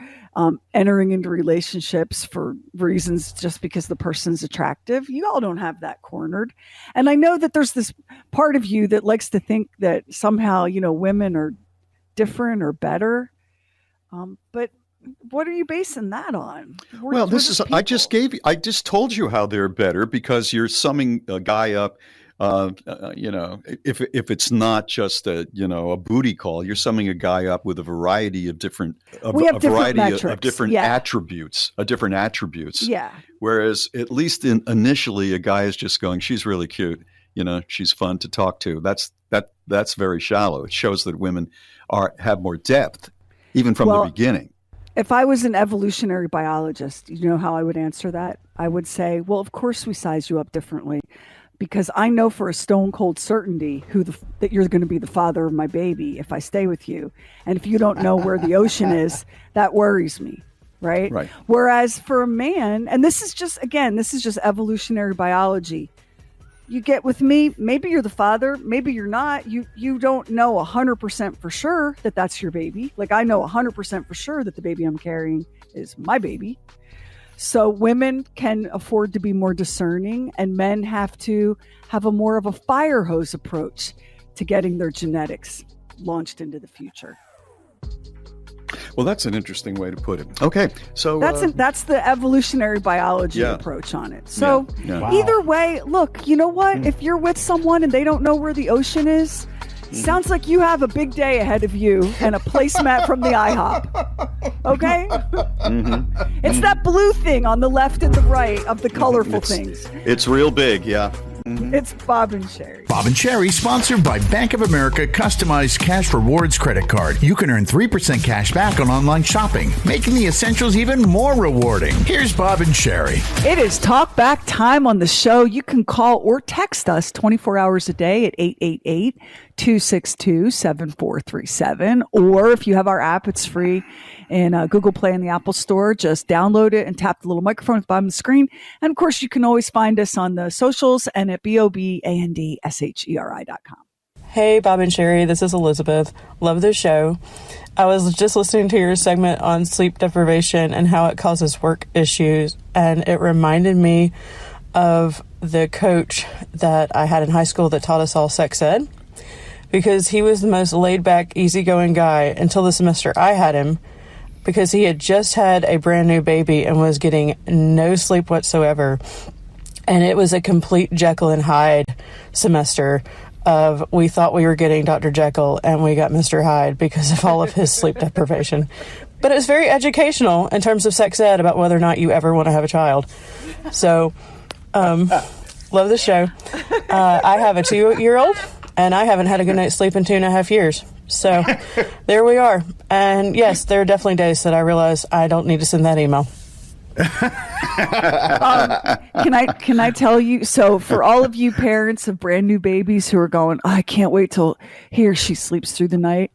entering into relationships for reasons just because the person's attractive. You all don't have that cornered. And I know that there's this part of you that likes to think that somehow, women are different or better. But what are you basing that on? I just told you how they're better because you're summing a guy up. If it's not just a booty call, you're summing a guy up with a variety of different attributes. Yeah. Whereas at least initially, a guy is just going, "She's really cute. She's fun to talk to." That's very shallow. It shows that women have more depth, even from the beginning. If I was an evolutionary biologist, you know how I would answer that? I would say, well, of course we size you up differently. Because I know for a stone cold certainty that you're going to be the father of my baby if I stay with you. And if you don't know where the ocean is, that worries me, right? Right. Whereas for a man, and this is just evolutionary biology. You get with me, maybe you're the father, maybe you're not. You don't know 100% for sure that that's your baby. Like I know 100% for sure that the baby I'm carrying is my baby. So women can afford to be more discerning, and men have to have a more of a fire hose approach to getting their genetics launched into the future. Well, that's an interesting way to put it. Okay, so that's the evolutionary biology approach on it. So either way, look, you know what? If you're with someone and they don't know where the ocean is, sounds like you have a big day ahead of you and a placemat from the IHOP. Okay? It's that blue thing on the left and the right of the colorful things. It's real big, yeah. It's Bob and Sherry. Bob and Sherry, sponsored by Bank of America Customized Cash Rewards Credit Card. You can earn 3% cash back on online shopping, making the essentials even more rewarding. Here's Bob and Sherry. It is Talkback time on the show. You can call or text us 24 hours a day at 888-262-7437. Or if you have our app, it's free in Google Play and the Apple Store. Just download it and tap the little microphone at the bottom of the screen. And of course, you can always find us on the socials and at BOBANDSHERI.com. Hey, Bob and Sherry, this is Elizabeth. Love the show. I was just listening to your segment on sleep deprivation and how it causes work issues, and it reminded me of the coach that I had in high school that taught us all sex ed, because he was the most laid-back, easygoing guy until the semester I had him, because he had just had a brand new baby and was getting no sleep whatsoever. And it was a complete Jekyll and Hyde semester of we thought we were getting Dr. Jekyll and we got Mr. Hyde because of all of his sleep deprivation. But it was very educational in terms of sex ed about whether or not you ever want to have a child. So, love the show. I have a 2-year-old and I haven't had a good night's sleep in 2.5 years. So there we are. And yes, there are definitely days that I realize I don't need to send that email. Can I tell you? So for all of you parents of brand new babies who are going, I can't wait till he or she sleeps through the night.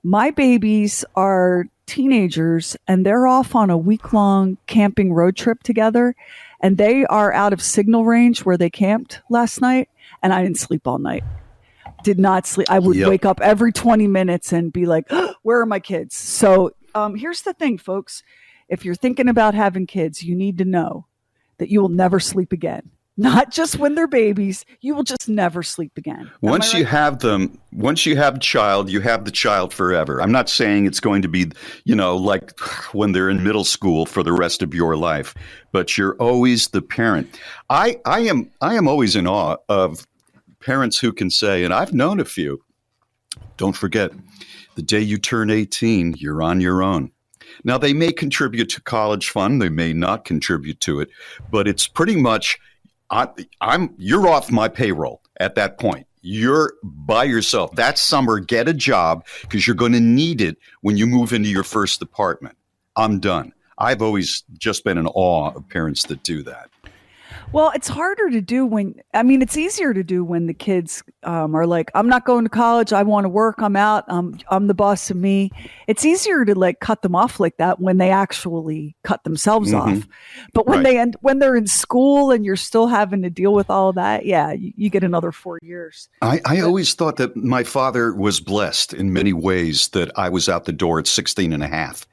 My babies are teenagers and they're off on a week-long camping road trip together. And they are out of signal range where they camped last night. And I didn't sleep all night. Did not sleep. I would wake up every 20 minutes and be like, where are my kids? So here's the thing, folks. If you're thinking about having kids, you need to know that you will never sleep again. Not just when they're babies, you will just never sleep again. Once you have them, once you have a child, you have the child forever. I'm not saying it's going to be, like when they're in middle school for the rest of your life, but you're always the parent. I am always in awe of parents who can say, and I've known a few, don't forget, the day you turn 18, you're on your own. Now, they may contribute to college fund. They may not contribute to it, but it's pretty much you're off my payroll at that point. You're by yourself. That summer, get a job because you're going to need it when you move into your first apartment. I'm done. I've always just been in awe of parents that do that. Well, it's harder to do it's easier to do when the kids are like, I'm not going to college. I want to work. I'm out. I'm the boss of me. It's easier to like cut them off like that when they actually cut themselves off. But when when they're in school and you're still having to deal with all of that, yeah, you get another 4 years. I always thought that my father was blessed in many ways that I was out the door at 16 and a half.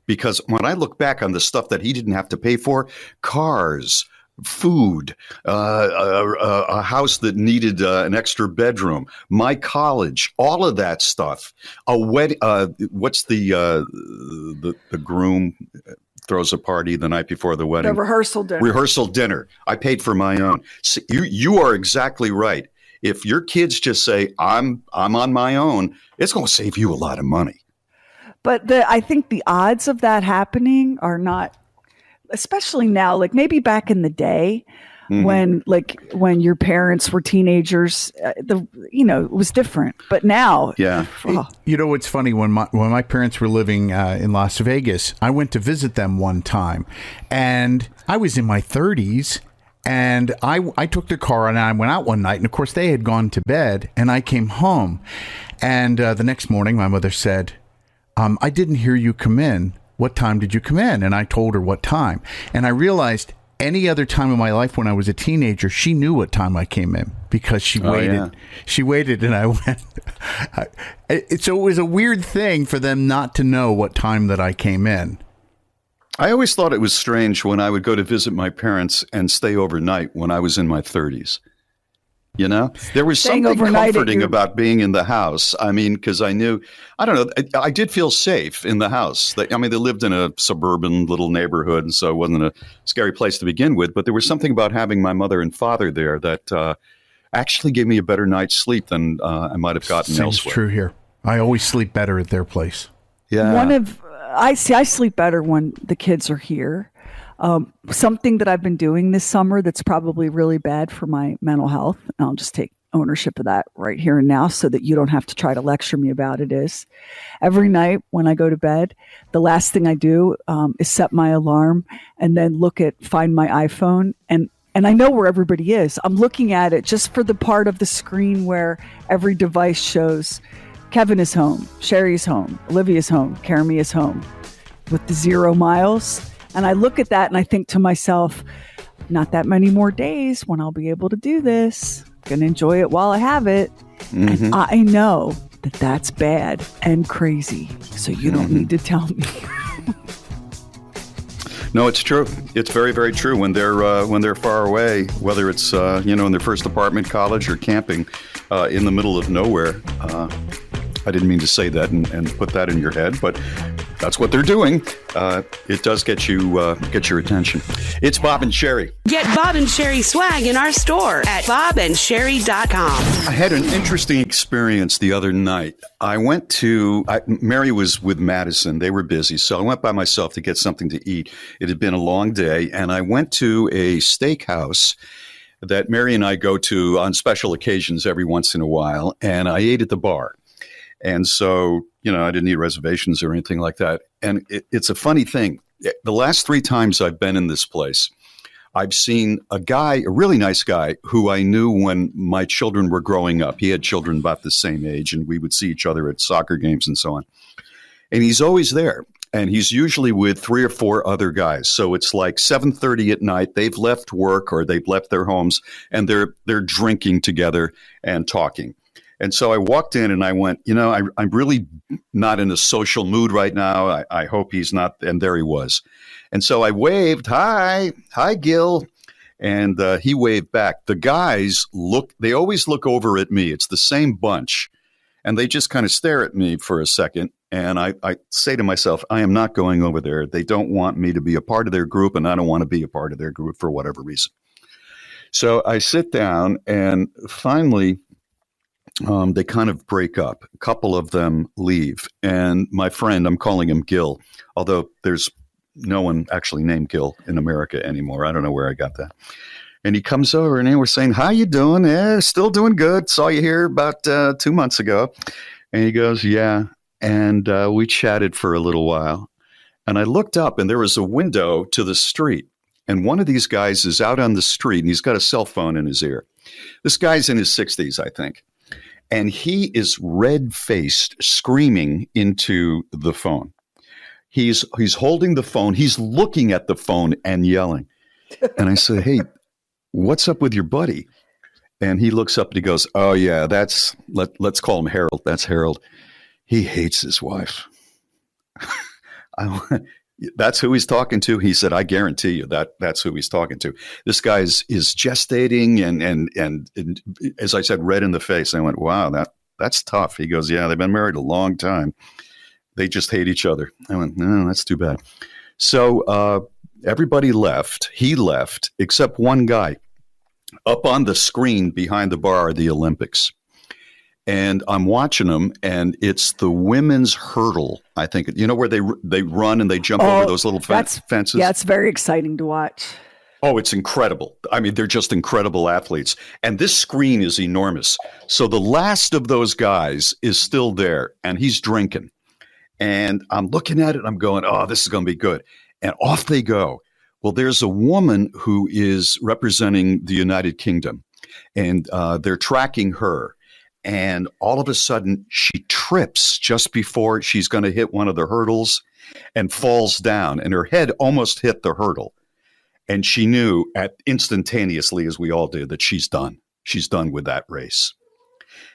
Because when I look back on the stuff that he didn't have to pay for, cars, food, a house that needed an extra bedroom, my college, all of that stuff. A wedding. What's the groom throws a party the night before the wedding? The rehearsal dinner. Rehearsal dinner. I paid for my own. So you are exactly right. If your kids just say, I'm on my own, it's going to save you a lot of money. But I think the odds of that happening are not, especially now, like maybe back in the day when your parents were teenagers, it was different. But now, You know what's funny? When my parents were living in Las Vegas, I went to visit them one time, and I was in my 30s. And I took the car and I went out one night, and of course they had gone to bed, and I came home, and the next morning my mother said, I didn't hear you come in. What time did you come in? And I told her what time. And I realized any other time in my life when I was a teenager, she knew what time I came in because she waited. Yeah. She waited, and I went. So it was a weird thing for them not to know what time that I came in. I always thought it was strange when I would go to visit my parents and stay overnight when I was in my 30s. You know, there was something comforting about being in the house. I mean, because I knew, I don't know, I did feel safe in the house. They lived in a suburban little neighborhood, and so it wasn't a scary place to begin with. But there was something about having my mother and father there that actually gave me a better night's sleep than I might have gotten elsewhere. It's true here. I always sleep better at their place. Yeah. I sleep better when the kids are here. Something that I've been doing this summer that's probably really bad for my mental health, and I'll just take ownership of that right here and now so that you don't have to try to lecture me about it, is every night when I go to bed, the last thing I do is set my alarm and then find my iPhone, and I know where everybody is. I'm looking at it just for the part of the screen where every device shows Kevin is home, Sherry's home, Olivia's home, Carmi is home, with the 0 miles. And I look at that and I think to myself, not that many more days when I'll be able to do this. I'm going to enjoy it while I have it. And I know that that's bad and crazy. So you don't need to tell me. No, it's true. It's very, very true. When they're far away, whether it's in their first apartment, college, or camping in the middle of nowhere. I didn't mean to say that and put that in your head, but that's what they're doing. It does get your attention. It's Bob and Sherry. Get Bob and Sherry swag in our store at bobandsherry.com. I had an interesting experience the other night. Mary was with Madison. They were busy, so I went by myself to get something to eat. It had been a long day, and I went to a steakhouse that Mary and I go to on special occasions every once in a while, and I ate at the bar. And so, I didn't need reservations or anything like that. And it's a funny thing. The last 3 times I've been in this place, I've seen a really nice guy who I knew when my children were growing up. He had children about the same age, and we would see each other at soccer games and so on. And he's always there. And he's usually with 3 or 4 other guys. So it's like 7:30 at night. They've left work or they've left their homes, and they're drinking together and talking. And so I walked in and I went, I'm really not in a social mood right now. I hope he's not. And there he was. And so I waved, hi, Gil. And he waved back. The guys they always look over at me. It's the same bunch. And they just kind of stare at me for a second. And I say to myself, I am not going over there. They don't want me to be a part of their group, and I don't want to be a part of their group for whatever reason. So I sit down, and finally, they kind of break up. A couple of them leave. And my friend, I'm calling him Gil, although there's no one actually named Gil in America anymore. I don't know where I got that. And he comes over and we're saying, how you doing? Yeah, still doing good. Saw you here about 2 months ago. And he goes, yeah. And we chatted for a little while. And I looked up and there was a window to the street. And one of these guys is out on the street, and he's got a cell phone in his ear. This guy's in his 60s, I think. And he is red-faced, screaming into the phone. He's holding the phone. He's looking at the phone and yelling. And I say, hey, what's up with your buddy? And he looks up and he goes, oh, yeah, let's call him Harold. That's Harold. He hates his wife. That's who he's talking to. He said, I guarantee you that's who he's talking to. This guy is gestating and as I said, red in the face. I went, wow, that's tough. He goes, yeah, they've been married a long time. They just hate each other. I went, no, that's too bad. So everybody left. He left, except one guy. Up on the screen behind the bar are the Olympics. And I'm watching them, and it's the women's hurdle, I think. You know where they run and they jump over those little fences? Yeah, it's very exciting to watch. Oh, it's incredible. I mean, they're just incredible athletes. And this screen is enormous. So the last of those guys is still there, and he's drinking. And I'm looking at it, and I'm going, oh, this is going to be good. And off they go. Well, there's a woman who is representing the United Kingdom, and they're tracking her. And all of a sudden, she trips just before she's going to hit one of the hurdles and falls down. And her head almost hit the hurdle. And she knew instantaneously, as we all did, that she's done. She's done with that race.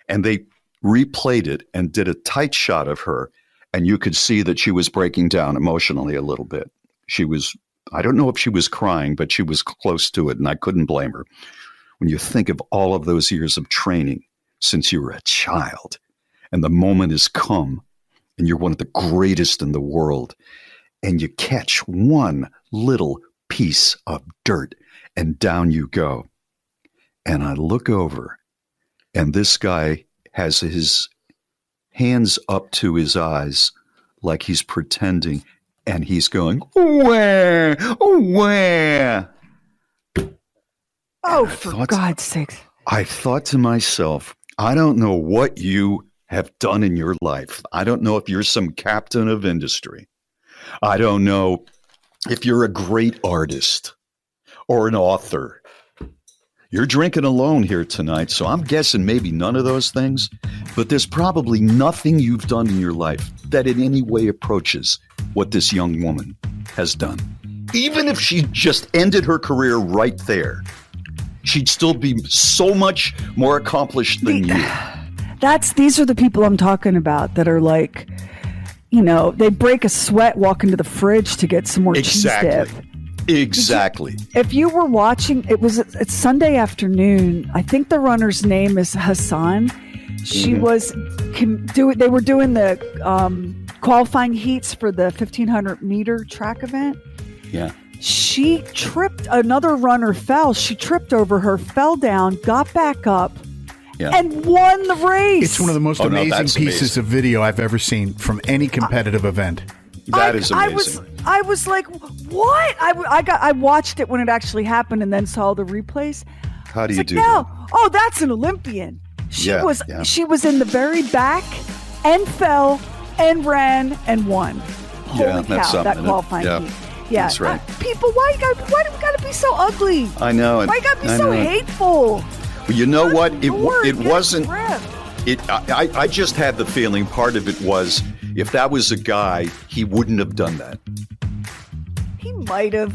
And they replayed it and did a tight shot of her. And you could see that she was breaking down emotionally a little bit. She was, I don't know if she was crying, but she was close to it. And I couldn't blame her. When you think of all of those years of training, since you were a child, and the moment has come, and you're one of the greatest in the world, and you catch one little piece of dirt, and down you go. And I look over, and this guy has his hands up to his eyes like he's pretending, and he's going, where? Where? Oh, for God's sakes. I thought to myself, I don't know what you have done in your life. I don't know if you're some captain of industry. I don't know if you're a great artist or an author. You're drinking alone here tonight, so I'm guessing maybe none of those things, but there's probably nothing you've done in your life that in any way approaches what this young woman has done. Even if she just ended her career right there, she'd still be so much more accomplished than you. These are the people I'm talking about that are like, you know, they break a sweat walking to the fridge to get some more cheese dip. Exactly. If you were watching, it's Sunday afternoon. I think the runner's name is Hassan. She was they were doing the qualifying heats for the 1500 meter track event. Yeah. She tripped. Another runner fell. She tripped over her, fell down, got back up, and won the race. It's one of the most amazing pieces of video I've ever seen from any competitive event. That is amazing. I was like, what? I watched it when it actually happened and then saw the replays. How do you do that? Oh, that's an Olympian. She was in the very back and fell and ran and won. Holy cow, that qualifying heat. Yeah, that's right. People, why do we gotta be so ugly? I know. Why you gotta be so hateful? Well, you know what? It wasn't. I just had the feeling part of it was if that was a guy, he wouldn't have done that. He might have.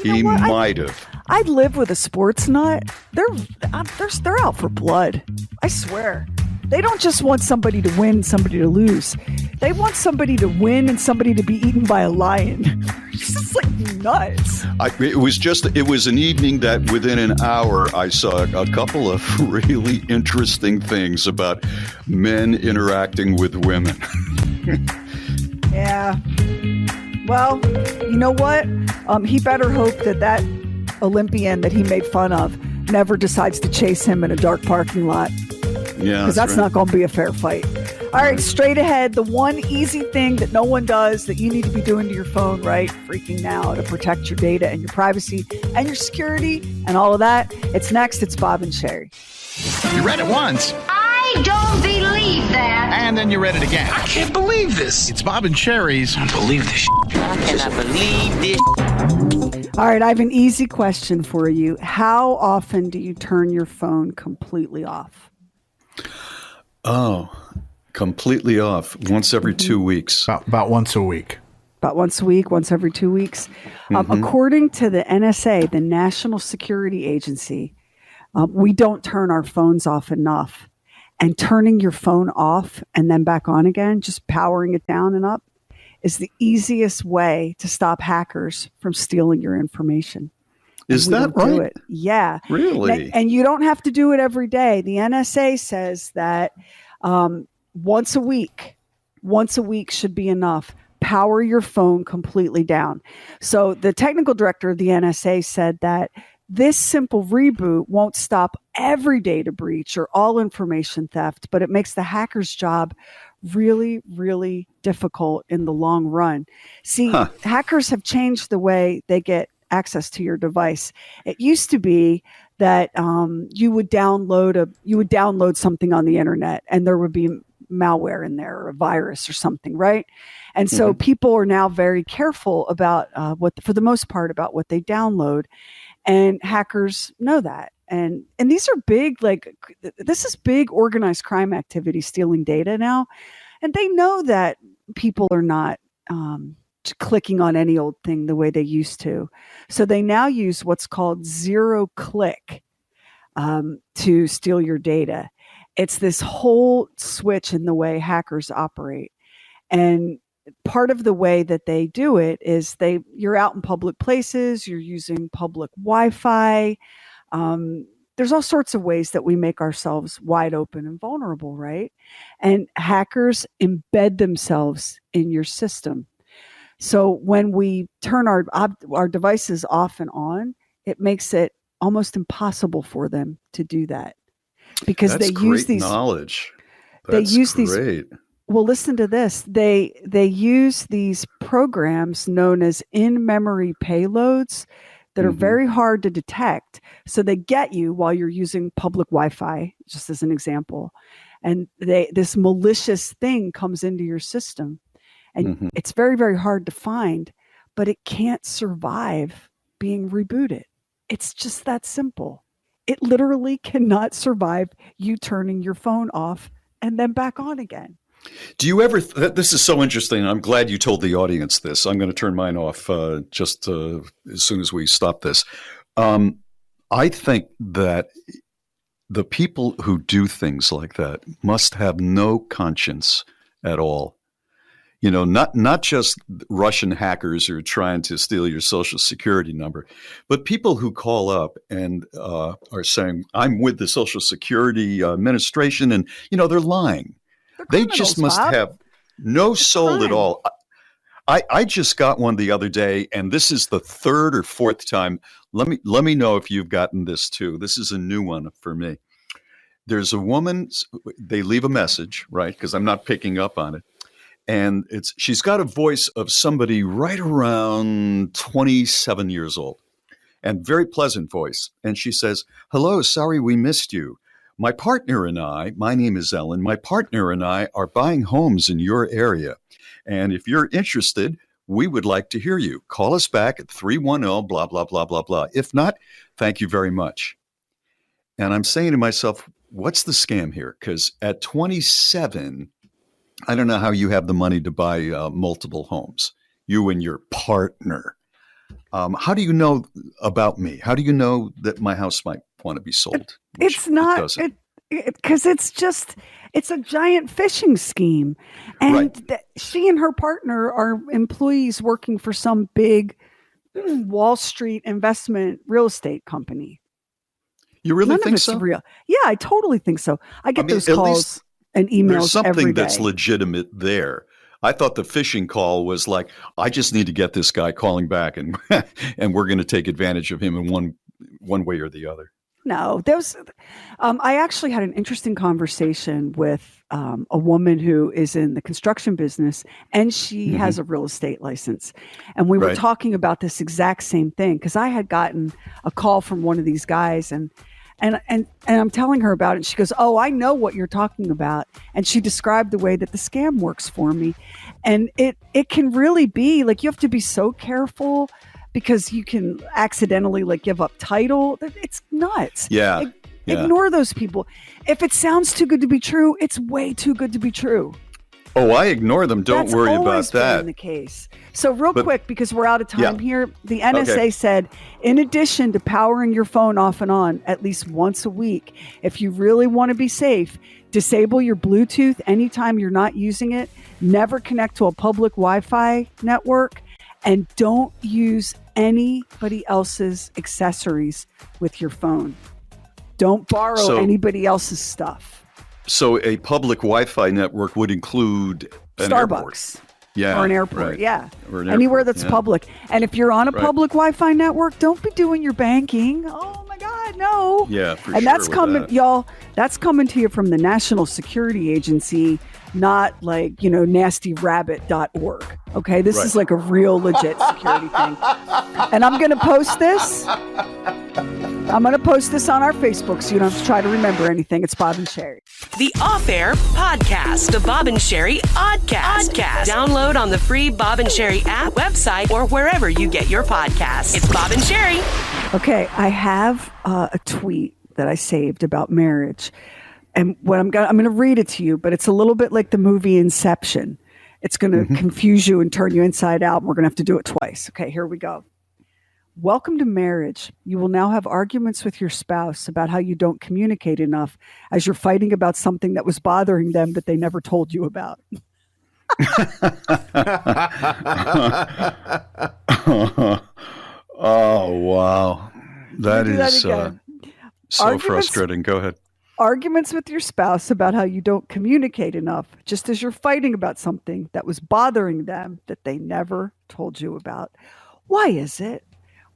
He might have. I live with a sports nut. They're out for blood. I swear. They don't just want somebody to win, somebody to lose. They want somebody to win and somebody to be eaten by a lion. It's just like nuts. It was an evening that within an hour I saw a couple of really interesting things about men interacting with women. Yeah. Well, you know what? He better hope that Olympian that he made fun of never decides to chase him in a dark parking lot. Yeah, because that's not going to be a fair fight. All right, straight ahead. The one easy thing that no one does that you need to be doing to your phone right freaking now to protect your data and your privacy and your security and all of that. It's next. It's Bob and Sherry. You read it once. I don't believe that. And then you read it again. I can't believe this. It's Bob and Sherry's. I don't believe this. I cannot believe this. All right, I have an easy question for you. How often do you turn your phone completely off? Oh, completely off. Once every 2 weeks. About once a week. About once a week, once every 2 weeks. According to the NSA, the National Security Agency, we don't turn our phones off enough. And turning your phone off and then back on again, just powering it down and up, is the easiest way to stop hackers from stealing your information. Is that right? Do it. Yeah. Really? And you don't have to do it every day. The NSA says that once a week should be enough. Power your phone completely down. So the technical director of the NSA said that this simple reboot won't stop every data breach or all information theft, but it makes the hacker's job really, really difficult in the long run. See, hackers have changed the way they get access to your device. It used to be that you would download something on the internet and there would be malware in there or a virus or something, right? And so people are now very careful about for the most part, about what they download. And hackers know that. And these are big, this is big organized crime activity, stealing data now. And they know that people are not clicking on any old thing the way they used to. So they now use what's called zero click to steal your data. It's this whole switch in the way hackers operate. And part of the way that they do it is you're out in public places, you're using public Wi-Fi. There's all sorts of ways that we make ourselves wide open and vulnerable, right? And hackers embed themselves in your system. So when we turn our devices off and on, it makes it almost impossible for them to do that. Because That's they use great these knowledge. They use great. Well, listen to this. They use these programs known as in-memory payloads that are very hard to detect. So they get you while you're using public Wi-Fi, just as an example. And this malicious thing comes into your system. And it's very, very hard to find, but it can't survive being rebooted. It's just that simple. It literally cannot survive you turning your phone off and then back on again. Do you ever, this is so interesting. I'm glad you told the audience this. I'm going to turn mine off just as soon as we stop this. I think that the people who do things like that must have no conscience at all. You know, not just Russian hackers who are trying to steal your social security number, but people who call up and are saying, I'm with the Social Security Administration, and, you know, they're lying. They just must have no soul at all. I just got one the other day, and this is the third or fourth time. Let me know if you've gotten this too. This is a new one for me. There's a woman, they leave a message, right? Because I'm not picking up on it. And she's got a voice of somebody right around 27 years old, and very pleasant voice. And she says, hello, sorry we missed you. My partner and I, my name is Ellen, my partner and I are buying homes in your area. And if you're interested, we would like to hear you. Call us back at 310 blah, blah, blah, blah, blah. If not, thank you very much. And I'm saying to myself, what's the scam here? Because at 27, I don't know how you have the money to buy multiple homes, you and your partner. How do you know about me? How do you know that my house might want to be sold? It's not, because it's a giant phishing scheme. And she and her partner are employees working for some big Wall Street investment real estate company. You really think so? Real. Yeah, I totally think so. I get those calls and emails there's something every day. That's legitimate there. I thought the phishing call was like, I just need to get this guy calling back, and and we're going to take advantage of him in one way or the other. No, I actually had an interesting conversation with a woman who is in the construction business, and she has a real estate license. And we were talking about this exact same thing, because I had gotten a call from one of these guys, and I'm telling her about it. And she goes, oh, I know what you're talking about. And she described the way that the scam works for me. And it can really be like, you have to be so careful because you can accidentally like give up title. It's nuts. Yeah. Ignore those people. If it sounds too good to be true, it's way too good to be true. Oh, I ignore them. Don't worry about that. That's always been the case. So real quick, because we're out of time here, the NSA said, in addition to powering your phone off and on at least once a week, if you really want to be safe, disable your Bluetooth anytime you're not using it, never connect to a public Wi-Fi network, and don't use anybody else's accessories with your phone. Don't borrow anybody else's stuff. So a public Wi-Fi network would include an Starbucks. Airport. Or an airport, right. Or anywhere that's public. And if you're on a public Wi-Fi network, don't be doing your banking. Oh my God, no. Yeah, for and that's coming, y'all, that's coming to you from the National Security Agency, not like, nastyrabbit.org. Okay, this is like a real legit security thing. And I'm going to post this. I'm going to post this on our Facebook so you don't have to try to remember anything. It's Bob and Sherry. The Off-Air Podcast, the Bob and Sherry Oddcast. Download on the free Bob and Sherry app, website, or wherever you get your podcasts. It's Bob and Sherry. Okay, I have a tweet that I saved about marriage. And what I'm going to read it to you, but it's a little bit like the movie Inception. It's going to confuse you and turn you inside out. And we're going to have to do it twice. Okay, here we go. Welcome to marriage. You will now have arguments with your spouse about how you don't communicate enough as you're fighting about something that was bothering them that they never told you about. Oh, wow. That is so frustrating. Go ahead. Arguments with your spouse about how you don't communicate enough, just as you're fighting about something that was bothering them that they never told you about. Why is it?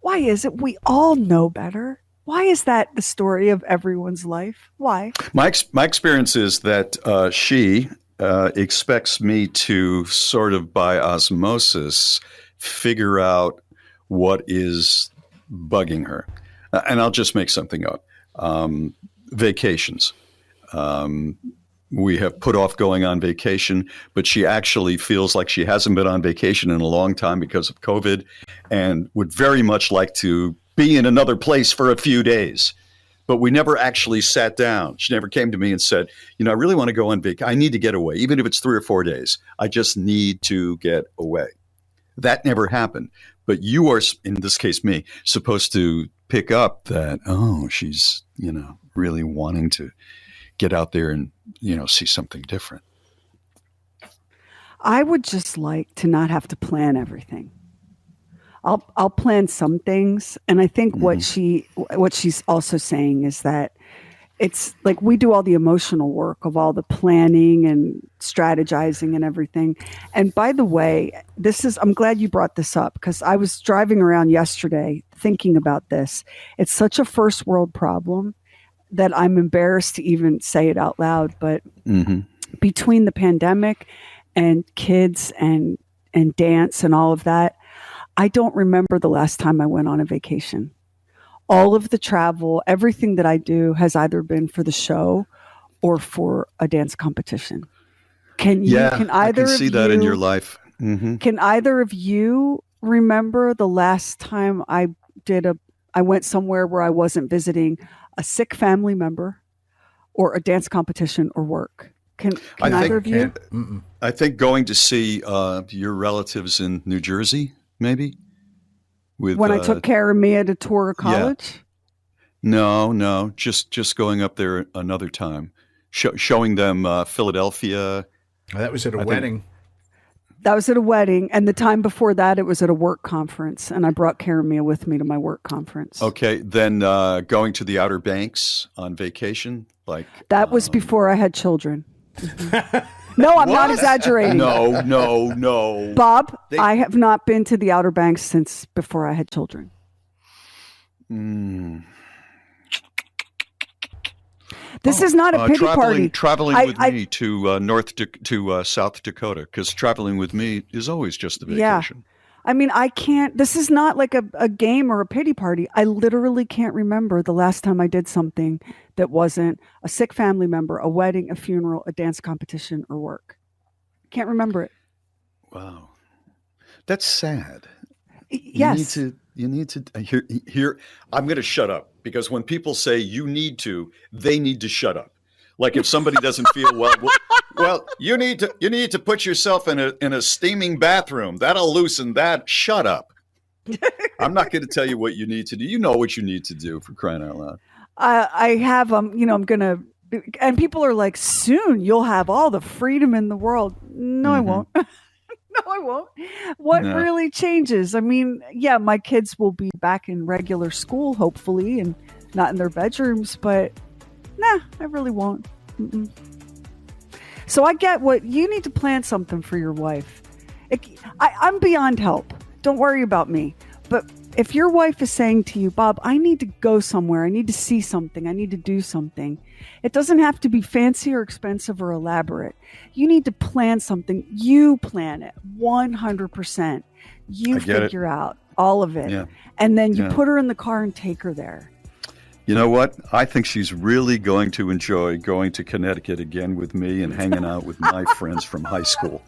Why is it we all know better? Why is that the story of everyone's life? Why? My experience is that she expects me to sort of by osmosis figure out what is bugging her. And I'll just make something up. Vacations. We have put off going on vacation, but she actually feels like she hasn't been on vacation in a long time because of COVID and would very much like to be in another place for a few days. But we never actually sat down. She never came to me and said, I really want to go on vacation. I need to get away. Even if it's 3 or 4 days, I just need to get away. That never happened. But you are, in this case, me, supposed to pick up that, she's, really wanting to get out there and, see something different. I would just like to not have to plan everything. I'll plan some things. And I think what she's also saying is that it's like we do all the emotional work of all the planning and strategizing and everything. And by the way, I'm glad you brought this up because I was driving around yesterday thinking about this. It's such a first world problem that I'm embarrassed to even say it out loud. But between the pandemic and kids and dance and all of that, I don't remember the last time I went on a vacation. All of the travel, everything that I do has either been for the show or for a dance competition. Can either I can see that in your life. Mm-hmm. Can either of you remember the last time I went somewhere where I wasn't visiting a sick family member or a dance competition or work? Can either of you? I think going to see your relatives in New Jersey, maybe. When I took Cara Mia to tour college? Yeah. No, just going up there another time, showing them Philadelphia. That was at a wedding. That was at a wedding, and the time before that, it was at a work conference, and I brought Cara Mia with me to my work conference. Okay, then going to the Outer Banks on vacation, like that was before I had children. Mm-hmm. No, I'm not exaggerating. No. Bob, I have not been to the Outer Banks since before I had children. This is not a pity party. Traveling with me to South Dakota, because traveling with me is always just a vacation. Yeah. I mean, I can't. This is not like a game or a pity party. I literally can't remember the last time I did something that wasn't a sick family member, a wedding, a funeral, a dance competition, or work. Can't remember it. Wow. That's sad. Yes. You need to here. I'm going to shut up because when people say you need to, they need to shut up. Like if somebody doesn't feel well, you need to put yourself in a steaming bathroom. That'll loosen that. Shut up. I'm not going to tell you what you need to do. You know what you need to do, for crying out loud. I have I'm gonna, and people are like, soon you'll have all the freedom in the world. No, I won't. No, I won't. What really changes? I mean, yeah, my kids will be back in regular school, hopefully, and not in their bedrooms, but nah, I really won't. Mm-mm. So I get what you need to plan something for your wife. I'm beyond help. Don't worry about me. But if your wife is saying to you, Bob, I need to go somewhere, I need to see something, I need to do something, it doesn't have to be fancy or expensive or elaborate. You need to plan something. You plan it 100%. You figure out all of it. Yeah. And then you put her in the car and take her there. You know what? I think she's really going to enjoy going to Connecticut again with me and hanging out with my friends from high school.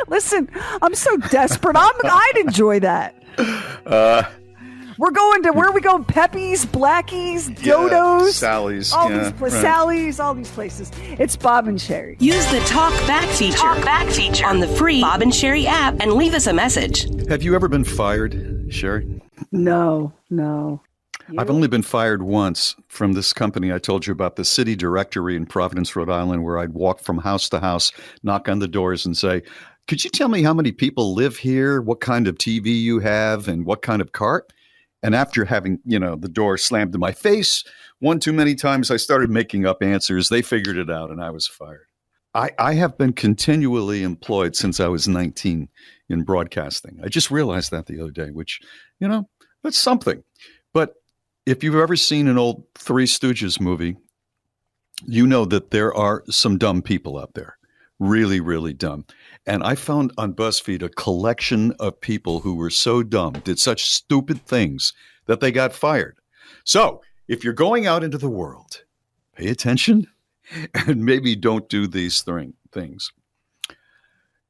Listen, I'm so desperate. I'd enjoy that. We're going to, where are we going? Pepe's, Blackie's, Dodo's, Sally's, Sally's, all these places. It's Bob and Sherry. Use the Talkback feature on the free Bob and Sherry app and leave us a message. Have you ever been fired, Sherry? No. I've only been fired once from this company I told you about, the city directory in Providence, Rhode Island, where I'd walk from house to house, knock on the doors and say, could you tell me how many people live here, what kind of TV you have, and what kind of cart? And after having, the door slammed in my face one too many times, I started making up answers. They figured it out, and I was fired. I have been continually employed since I was 19 in broadcasting. I just realized that the other day, which, that's something. But if you've ever seen an old Three Stooges movie, you know that there are some dumb people out there, really, really dumb. And I found on BuzzFeed a collection of people who were so dumb, did such stupid things that they got fired. So if you're going out into the world, pay attention and maybe don't do these things.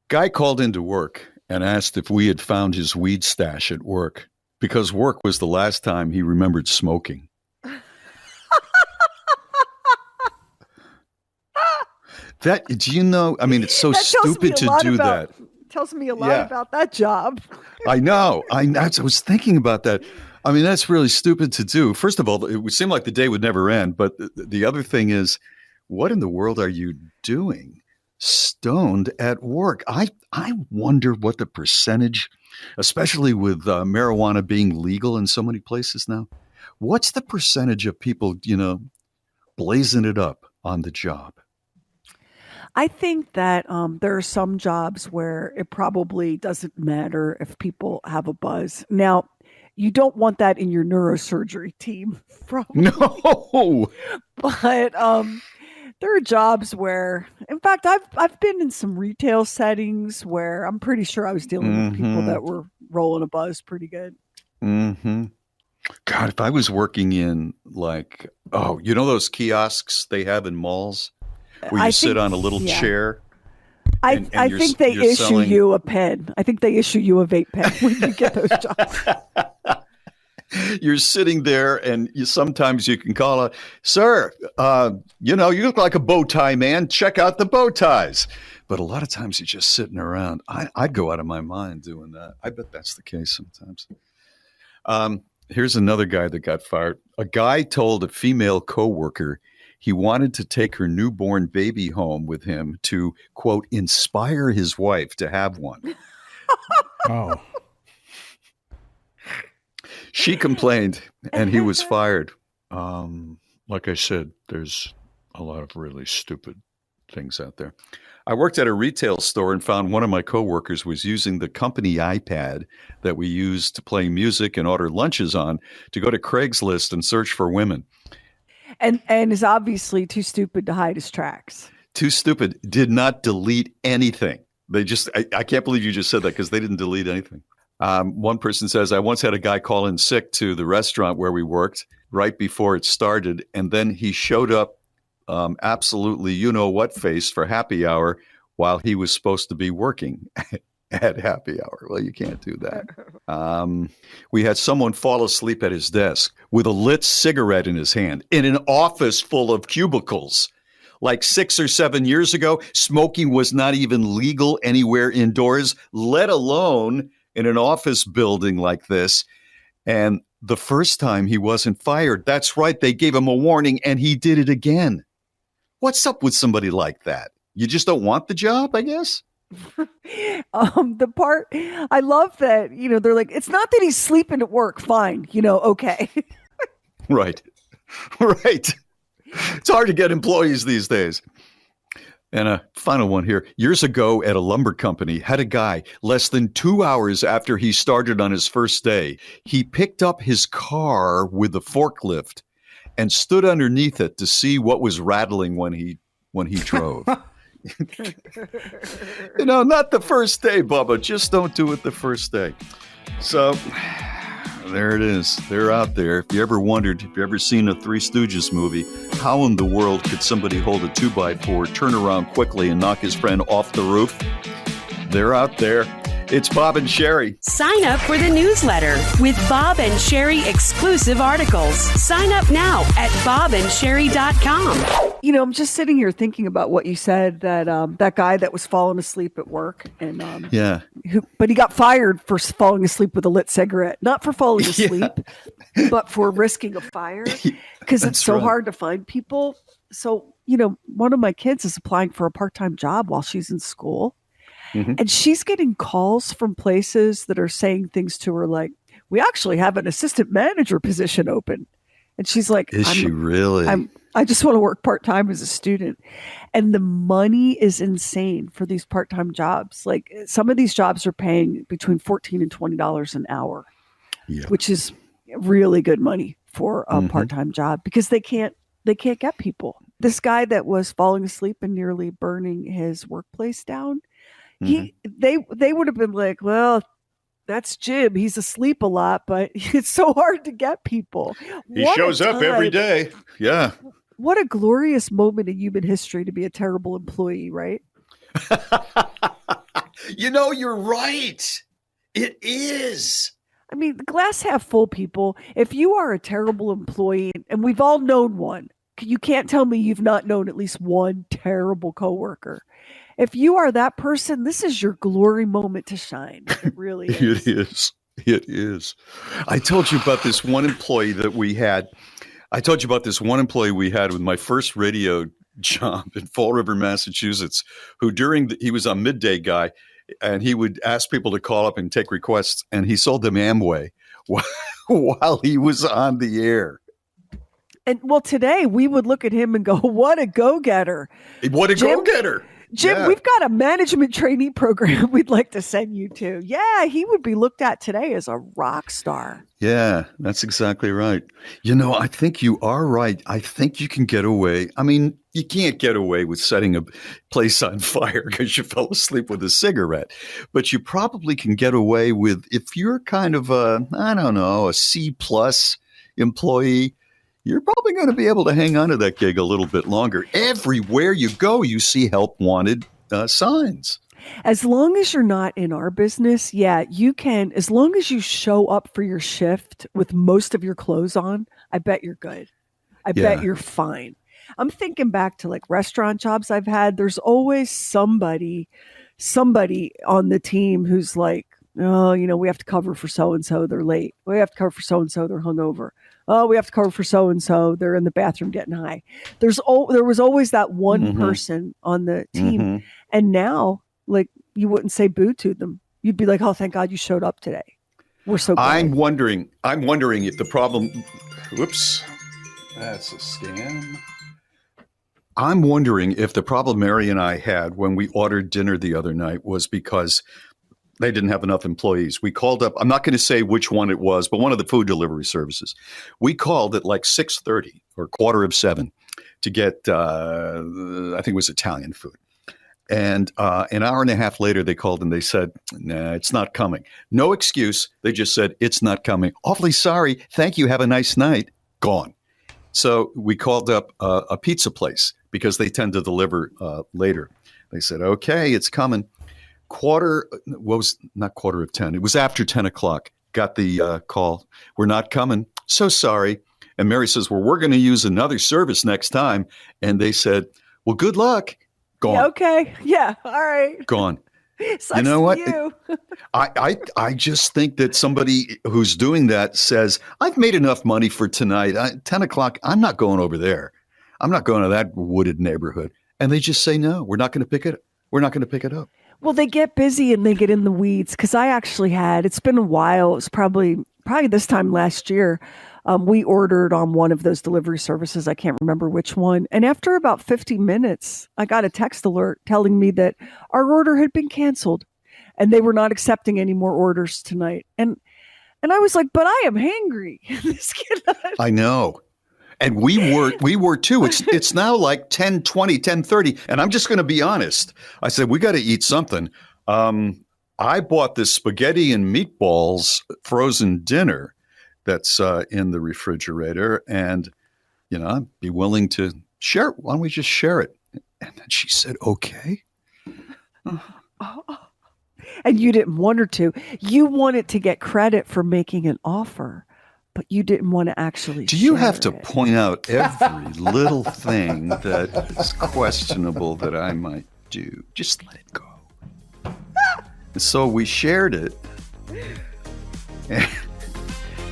Guy called into work and asked if we had found his weed stash at work, because work was the last time he remembered smoking. It's so stupid to do that. Tells me a lot about that job. I know. I was thinking about that. I mean, that's really stupid to do. First of all, it would seem like the day would never end. But the other thing is, what in the world are you doing stoned at work? I wonder what the percentage, especially with marijuana being legal in so many places now, what's the percentage of people, blazing it up on the job? I think that there are some jobs where it probably doesn't matter if people have a buzz. Now, you don't want that in your neurosurgery team, probably. No. But there are jobs where, in fact, I've been in some retail settings where I'm pretty sure I was dealing with people that were rolling a buzz pretty good. Mm-hmm. God, if I was working in those kiosks they have in malls where you sit on a little chair. I think they issue you a pen. I think they issue you a vape pen when you get those jobs. You're sitting there, and sometimes you can call out, sir, you look like a bow tie man. Check out the bow ties. But a lot of times you're just sitting around. I'd go out of my mind doing that. I bet that's the case sometimes. Here's another guy that got fired. A guy told a female coworker he wanted to take her newborn baby home with him to, quote, inspire his wife to have one. Oh. She complained, and he was fired. Like I said, there's a lot of really stupid things out there. I worked at a retail store and found one of my coworkers was using the company iPad that we use to play music and order lunches on to go to Craigslist and search for women. And is obviously too stupid to hide his tracks. Too stupid. Did not delete anything. They just, I can't believe you just said that because they didn't delete anything. One person says, I once had a guy call in sick to the restaurant where we worked right before it started. And then he showed up absolutely face for happy hour while he was supposed to be working. at happy hour. Well, you can't do that. We had someone fall asleep at his desk with a lit cigarette in his hand in an office full of cubicles. Like 6 or 7 years ago, smoking was not even legal anywhere indoors, let alone in an office building like this. And the first time he wasn't fired. That's right. They gave him a warning and he did it again. What's up with somebody like that? You just don't want the job, I guess? The part I love that, they're like, it's not that he's sleeping at work. Fine. Okay. Right. Right. It's hard to get employees these days. And a final one here. Years ago at a lumber company, had a guy less than 2 hours after he started on his first day. He picked up his car with a forklift and stood underneath it to see what was rattling when he drove. Not the first day, Bubba. Just don't do it the first day. So there it is. They're out there. If you ever wondered, if you ever seen a Three Stooges movie, how in the world could somebody hold a 2x4, turn around quickly, and knock his friend off the roof? They're out there. It's Bob and Sherry. Sign up for the newsletter with Bob and Sherry exclusive articles. Sign up now at bobandsherry.com. I'm just sitting here thinking about what you said, that that guy that was falling asleep at work, and but he got fired for falling asleep with a lit cigarette, not for falling asleep, but for risking a fire, because it's so hard to find people. So, one of my kids is applying for a part-time job while she's in school. Mm-hmm. And she's getting calls from places that are saying things to her like, we actually have an assistant manager position open. And she's like, is she really? I just want to work part-time as a student. And the money is insane for these part-time jobs. Like, some of these jobs are paying between $14 and $20 an hour, which is really good money for a part-time job, because they can't get people. This guy that was falling asleep and nearly burning his workplace down, they would have been like, well, that's Jim. He's asleep a lot, but it's so hard to get people. He shows up every day. Yeah. What a glorious moment in human history to be a terrible employee, right? You're right. It is. I mean, the glass half full, people. If you are a terrible employee, and we've all known one, you can't tell me you've not known at least one terrible coworker. If you are that person, this is your glory moment to shine. It really is. It is. I told you about this one employee that we had. With my first radio job in Fall River, Massachusetts, who he was a midday guy, and he would ask people to call up and take requests, and he sold them Amway while he was on the air. And today we would look at him and go, what a go-getter. What a go-getter. Jim, we've got a management trainee program we'd like to send you to. Yeah, he would be looked at today as a rock star. Yeah, that's exactly right. I think you are right. I think you can get away. I mean, you can't get away with setting a place on fire because you fell asleep with a cigarette. But you probably can get away with, if you're kind of a C+ employee, you're probably going to be able to hang on to that gig a little bit longer. Everywhere you go, you see help wanted signs. As long as you're not in our business, you can. As long as you show up for your shift with most of your clothes on, I bet you're good. I bet you're fine. I'm thinking back to like restaurant jobs I've had. There's always somebody on the team who's like, oh, we have to cover for so-and-so, they're late. We have to cover for so-and-so, they're hungover. Oh, we have to cover for so-and-so, they're in the bathroom getting high. There was always that one person on the team. And now, like, you wouldn't say boo to them. You'd be like, oh, thank God you showed up today. We're so glad. I'm wondering if the problem, whoops, that's a scam. I'm wondering if the problem Mary and I had when we ordered dinner the other night was because they didn't have enough employees. We called up, I'm not going to say which one it was, but one of the food delivery services. We called at like 6:30 or 6:45 to get, I think it was Italian food. And an hour and a half later, they called and they said, nah, it's not coming. No excuse. They just said, it's not coming. Awfully sorry. Thank you. Have a nice night. Gone. So we called up a pizza place because they tend to deliver later. They said, okay, it's coming. not quarter of 10. It was after 10 o'clock. Got the call. We're not coming. So sorry. And Mary says, well, we're going to use another service next time. And they said, well, good luck. Gone. Yeah, okay. Yeah. All right. Gone. Sucks you know to what? you. I just think that somebody who's doing that says, I've made enough money for tonight. 10 o'clock, I'm not going over there. I'm not going to that wooded neighborhood. And they just say, no, we're not going to pick it. We're not going to pick it up. Well, they get busy and they get in the weeds because I actually it's been a while. It was probably this time last year. We ordered on one of those delivery services. I can't remember which one. And after about 50 minutes, I got a text alert telling me that our order had been canceled and they were not accepting any more orders tonight. And I was like, but I am hangry. I know. And we were too. It's now like 10:20, 10:30. And I'm just going to be honest. I said, we got to eat something. I bought this spaghetti and meatballs frozen dinner that's in the refrigerator. And, I'd be willing to share it. Why don't we just share it? And then she said, okay. And you didn't want her to. You wanted to get credit for making an offer. But you didn't want to actually Do you share have to it. point out every little thing that is questionable that I might do? Just let it go. So we shared it.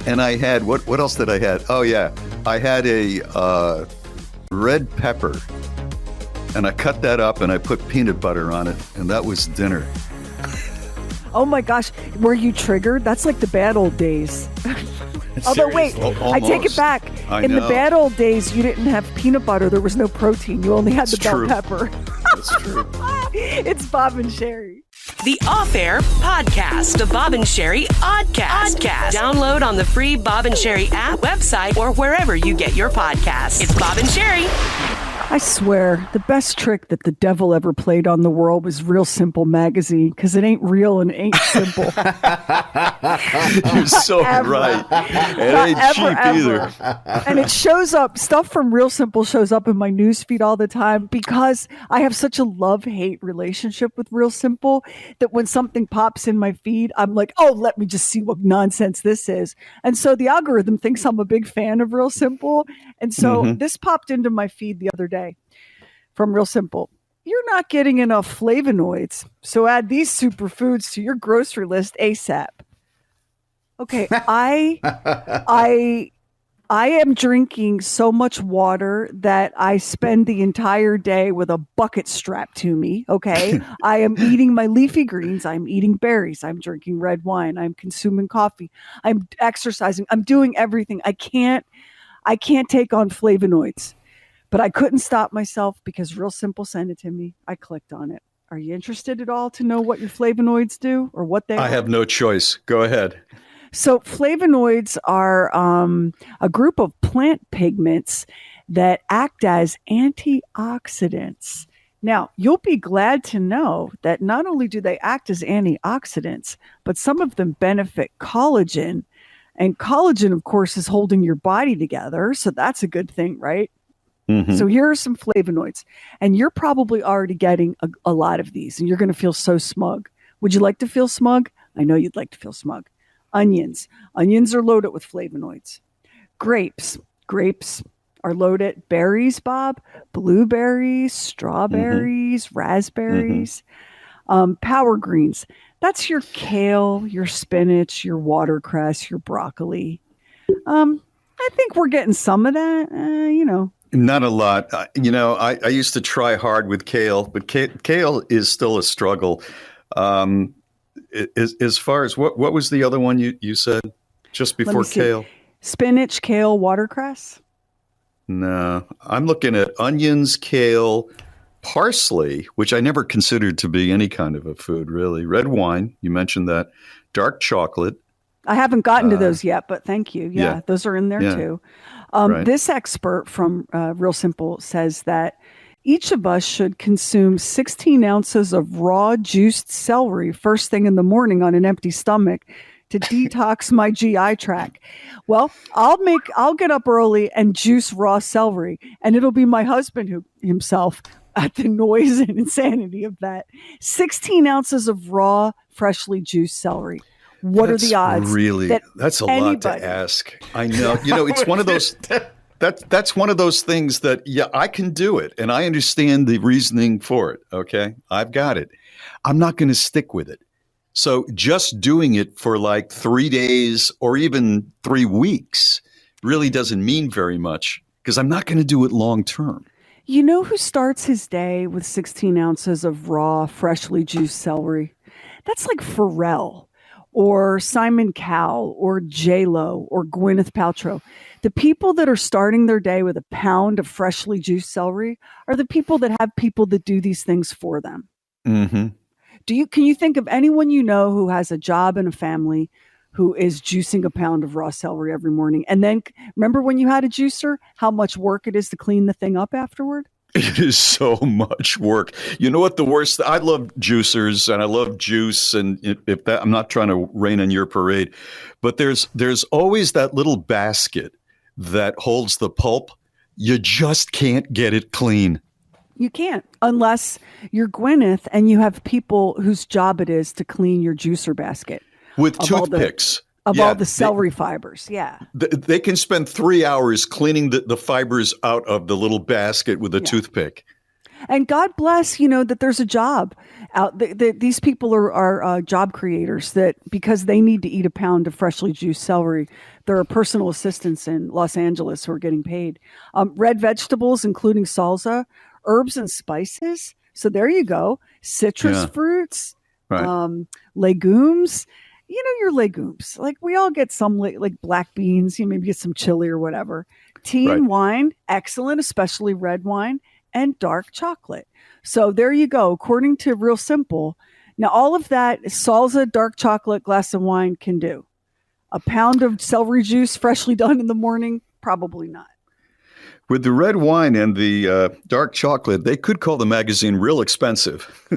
And I had, what else did I have? Oh, yeah. I had a red pepper. And I cut that up and I put peanut butter on it. And that was dinner. Oh, my gosh. Were you triggered? That's like the bad old days. Although, wait, I take it back. In the bad old days, you didn't have peanut butter. There was no protein. You only had the bell pepper. That's true. It's Bob and Sherry. The Off-Air Podcast, the Bob and Sherry Oddcast. Download on the free Bob and Sherry app, website, or wherever you get your podcasts. It's Bob and Sherry. I swear, the best trick that the devil ever played on the world was Real Simple magazine, because it ain't real and it ain't simple. You're so right. It ain't cheap either. And it shows up, stuff from Real Simple shows up in my news feed all the time because I have such a love-hate relationship with Real Simple that when something pops in my feed, I'm like, oh, let me just see what nonsense this is. And so the algorithm thinks I'm a big fan of Real Simple. And so this popped into my feed the other day from Real Simple. You're not getting enough flavonoids, so add these superfoods to your grocery list ASAP. Okay, I am drinking so much water that I spend the entire day with a bucket strapped to me. Okay, I am eating my leafy greens. I'm eating berries. I'm drinking red wine. I'm consuming coffee. I'm exercising. I'm doing everything. I can't take on flavonoids. But I couldn't stop myself because Real Simple sent it to me. I clicked on it. Are you interested at all to know what your flavonoids do or what they are? I have no choice. Go ahead. So flavonoids are a group of plant pigments that act as antioxidants. Now, you'll be glad to know that not only do they act as antioxidants, but some of them benefit collagen. And collagen, of course, is holding your body together. So that's a good thing, right? So here are some flavonoids, and you're probably already getting a lot of these, and you're going to feel so smug. Would you like to feel smug? I know you'd like to feel smug. Onions. Onions are loaded with flavonoids. Grapes. Grapes are loaded. Berries, Bob. Blueberries, strawberries, raspberries. Power greens. That's your kale, your spinach, your watercress, your broccoli. I think we're getting some of that, Not a lot. I used to try hard with kale, but kale is still a struggle. As far as what was the other one you said just before kale? Spinach, kale, watercress? No, I'm looking at onions, kale, parsley, which I never considered to be any kind of a food, really. Red wine, you mentioned that. Dark chocolate. I haven't gotten to those yet, but thank you. Yeah, those are in there too. Right. This expert from Real Simple says that each of us should consume 16 ounces of raw juiced celery first thing in the morning on an empty stomach to detox my GI tract. Well, I'll get up early and juice raw celery, and it'll be my husband himself. at the noise and insanity of that. 16 ounces of raw, freshly juiced celery. What are the odds? That's a lot to ask. I know. It's one of those. That's one of those things that, I can do it. And I understand the reasoning for it. Okay. I've got it. I'm not going to stick with it. So just doing it for like 3 days or even 3 weeks really doesn't mean very much because I'm not going to do it long term. You know who starts his day with 16 ounces of raw, freshly juiced celery? That's like Pharrell or Simon Cowell or J-Lo or Gwyneth Paltrow. The people that are starting their day with a pound of freshly juiced celery are the people that have people that do these things for them. Mm-hmm. Can you think of anyone you know who has a job and a family who is juicing a pound of raw celery every morning? And then remember when you had a juicer, how much work it is to clean the thing up afterward? It is so much work. You know what the worst? I love juicers and I love juice. And I'm not trying to rain on your parade, but there's always that little basket that holds the pulp. You just can't get it clean. You can't unless you're Gwyneth and you have people whose job it is to clean your juicer basket. With toothpicks. All the celery fibers. Yeah. They can spend 3 hours cleaning the fibers out of the little basket with a toothpick. And God bless, that there's a job out. These people are job creators that because they need to eat a pound of freshly juiced celery, there are personal assistants in Los Angeles who are getting paid. Red vegetables, including salsa, herbs and spices. So there you go. Citrus fruits, legumes. Your legumes. Like we all get some like black beans, maybe get some chili or whatever. Tea and wine, excellent, especially red wine and dark chocolate. So there you go. According to Real Simple. Now all of that salsa, dark chocolate, glass of wine can do. A pound of celery juice freshly done in the morning, probably not. With the red wine and the dark chocolate, they could call the magazine real expensive.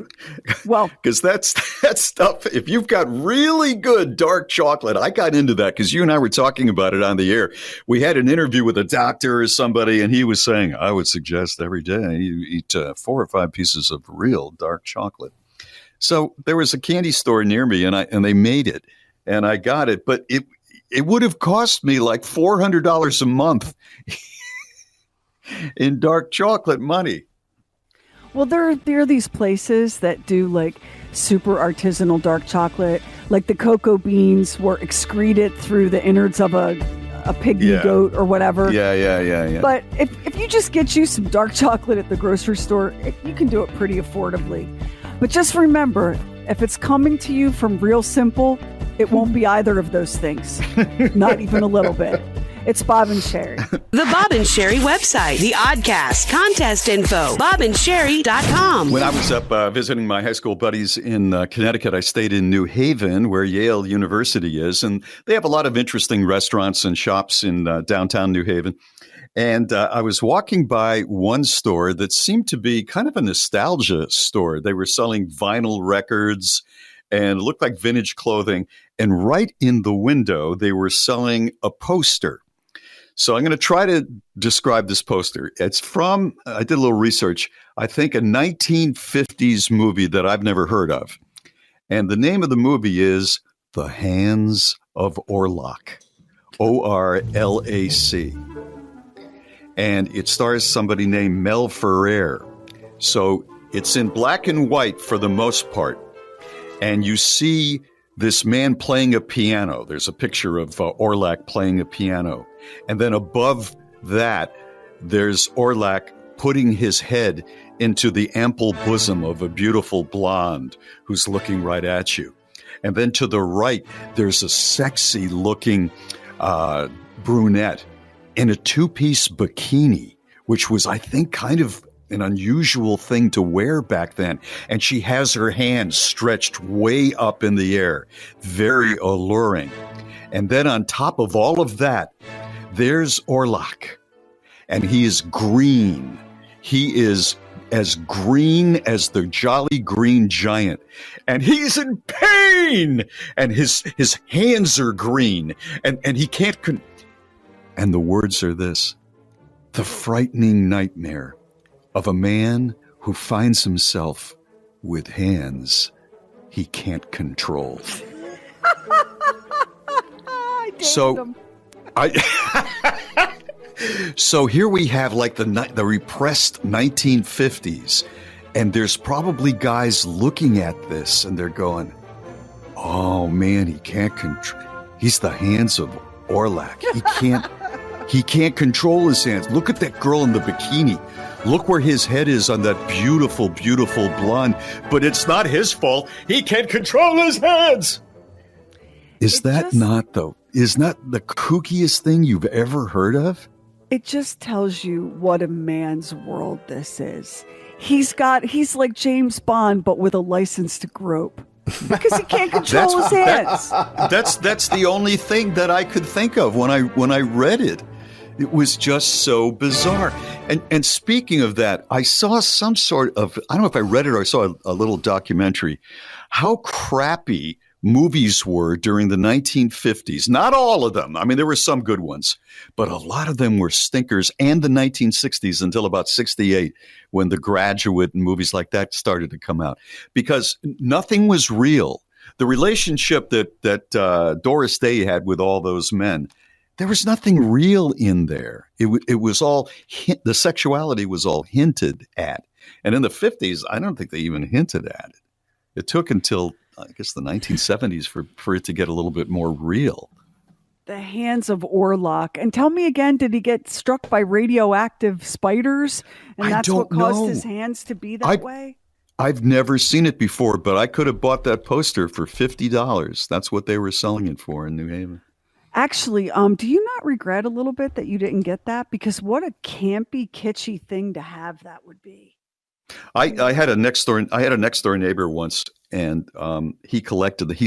Well, because that stuff, if you've got really good dark chocolate, I got into that because you and I were talking about it on the air. We had an interview with a doctor or somebody, and he was saying, I would suggest every day you eat 4 or 5 pieces of real dark chocolate. So there was a candy store near me, and they made it, and I got it. But it would have cost me like $400 a month in dark chocolate money. Well, there are these places that do like super artisanal dark chocolate, like the cocoa beans were excreted through the innards of a pygmy goat or whatever. Yeah. But if you just get you some dark chocolate at the grocery store, you can do it pretty affordably. But just remember, if it's coming to you from Real Simple, it won't be either of those things. Not even a little bit. It's Bob and Sherry. The Bob and Sherry website, the Oddcast, contest info, bobandSherry.com. When I was up visiting my high school buddies in Connecticut, I stayed in New Haven, where Yale University is, and they have a lot of interesting restaurants and shops in downtown New Haven. And I was walking by one store that seemed to be kind of a nostalgia store. They were selling vinyl records and it looked like vintage clothing. And right in the window, they were selling a poster. So I'm going to try to describe this poster. It's from, I did a little research, I think a 1950s movie that I've never heard of. And the name of the movie is The Hands of Orlac, O-R-L-A-C. And it stars somebody named Mel Ferrer. So it's in black and white for the most part. And you see this man playing a piano. There's a picture of Orlac playing a piano. And then above that, there's Orlac putting his head into the ample bosom of a beautiful blonde who's looking right at you. And then to the right, there's a sexy-looking brunette in a 2-piece bikini, which was, I think, kind of an unusual thing to wear back then. And she has her hands stretched way up in the air. Very alluring. And then on top of all of that, there's Orlac. And he is green. He is as green as the Jolly Green Giant. And he's in pain! And his hands are green. And he can't... and the words are this: the frightening nightmare of a man who finds himself with hands he can't control. So here we have like the repressed 1950s, and there's probably guys looking at this and they're going, "Oh man, he can't control. He's the hands of Orlac. He can't control his hands. Look at that girl in the bikini. Look where his head is on that beautiful, beautiful blonde. But it's not his fault. He can't control his hands." Is that not the kookiest thing you've ever heard of? It just tells you what a man's world this is. He's like James Bond, but with a license to grope. Because he can't control his hands. That's the only thing that I could think of when I read it. It was just so bizarre. And speaking of that, I saw some sort of, I don't know if I read it or I saw a little documentary, how crappy movies were during the 1950s. Not all of them. I mean, there were some good ones, but a lot of them were stinkers, and the 1960s until about 68, when The Graduate and movies like that started to come out, because nothing was real. The relationship that Doris Day had with all those men, there was nothing real in there. It was all, the sexuality was all hinted at. And in the 50s, I don't think they even hinted at it. It took until, I guess, the 1970s for it to get a little bit more real. The hands of Orlac. And tell me again, did he get struck by radioactive spiders? And that's what caused his hands to be that way? I've never seen it before, but I could have bought that poster for $50. That's what they were selling it for in New Haven. Actually, do you not regret a little bit that you didn't get that? Because what a campy, kitschy thing to have that would be. I had a next door neighbor once, and he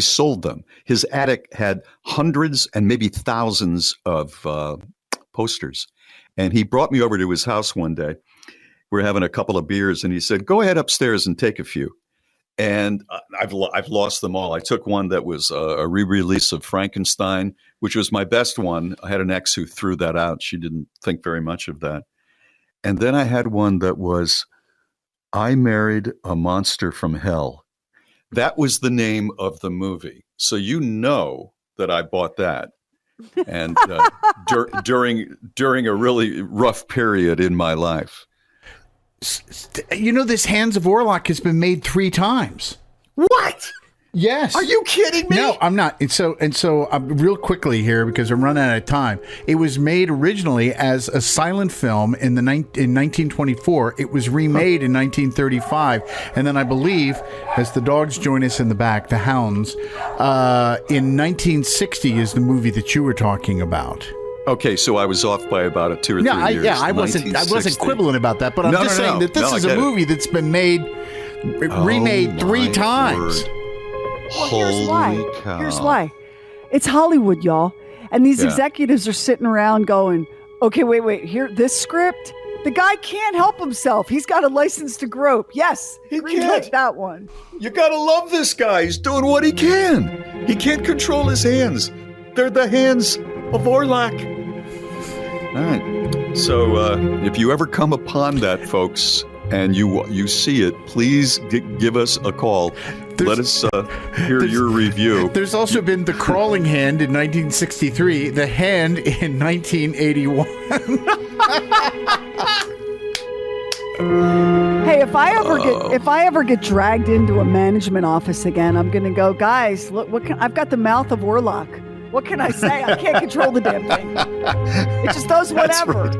sold them. His attic had hundreds and maybe thousands of posters, and he brought me over to his house one day. We were having a couple of beers, and he said, "Go ahead upstairs and take a few." And I've lost them all. I took one that was a re-release of Frankenstein, which was my best one. I had an ex who threw that out. She didn't think very much of that. And then I had one that was I Married a Monster from Hell. That was the name of the movie. So you know that I bought that. And during a really rough period in my life. You know, this Hands of Orlac has been made 3 times. What? Yes. Are you kidding me? No, I'm not. And so real quickly here, because I'm running out of time. It was made originally as a silent film in 1924. It was remade in 1935, and then I believe, as the dogs join us in the back, the hounds, in 1960 is the movie that you were talking about. Okay, so I was off by about 2 or 3 years. I wasn't quibbling about that, but I'm just saying that this is a movie that's been remade 3 times. Word. Well, here's why. It's Hollywood, y'all. And these executives are sitting around going, okay, wait. Here, this script, the guy can't help himself. He's got a license to grope. Yes, he can't. That one. You got to love this guy. He's doing what he can. He can't control his hands. They're the hands of Orlac. All right. So if you ever come upon that, folks, and you see it, please give us a call. Let us hear your review. There's also been The Crawling Hand in 1963, The Hand in 1981. Hey, if I ever get dragged into a management office again, I'm going to go, guys, look, I've got the mouth of Orlac. What can I say? I can't control the damn thing. It just does whatever.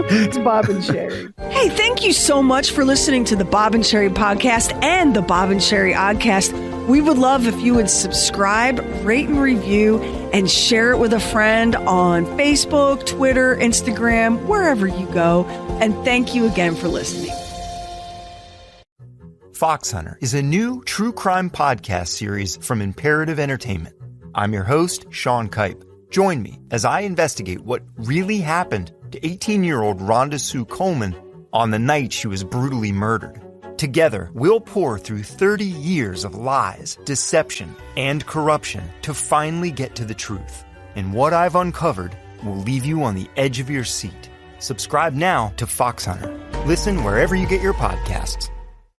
It's Bob and Sherry. Hey, thank you so much for listening to the Bob and Sherry podcast and the Bob and Sherry Oddcast. We would love if you would subscribe, rate and review, and share it with a friend on Facebook, Twitter, Instagram, wherever you go. And thank you again for listening. Fox Hunter is a new true crime podcast series from Imperative Entertainment. I'm your host, Sean Kipe. Join me as I investigate what really happened to 18-year-old Rhonda Sue Coleman on the night she was brutally murdered. Together, we'll pour through 30 years of lies, deception, and corruption to finally get to the truth. And what I've uncovered will leave you on the edge of your seat. Subscribe now to Fox Hunter. Listen wherever you get your podcasts.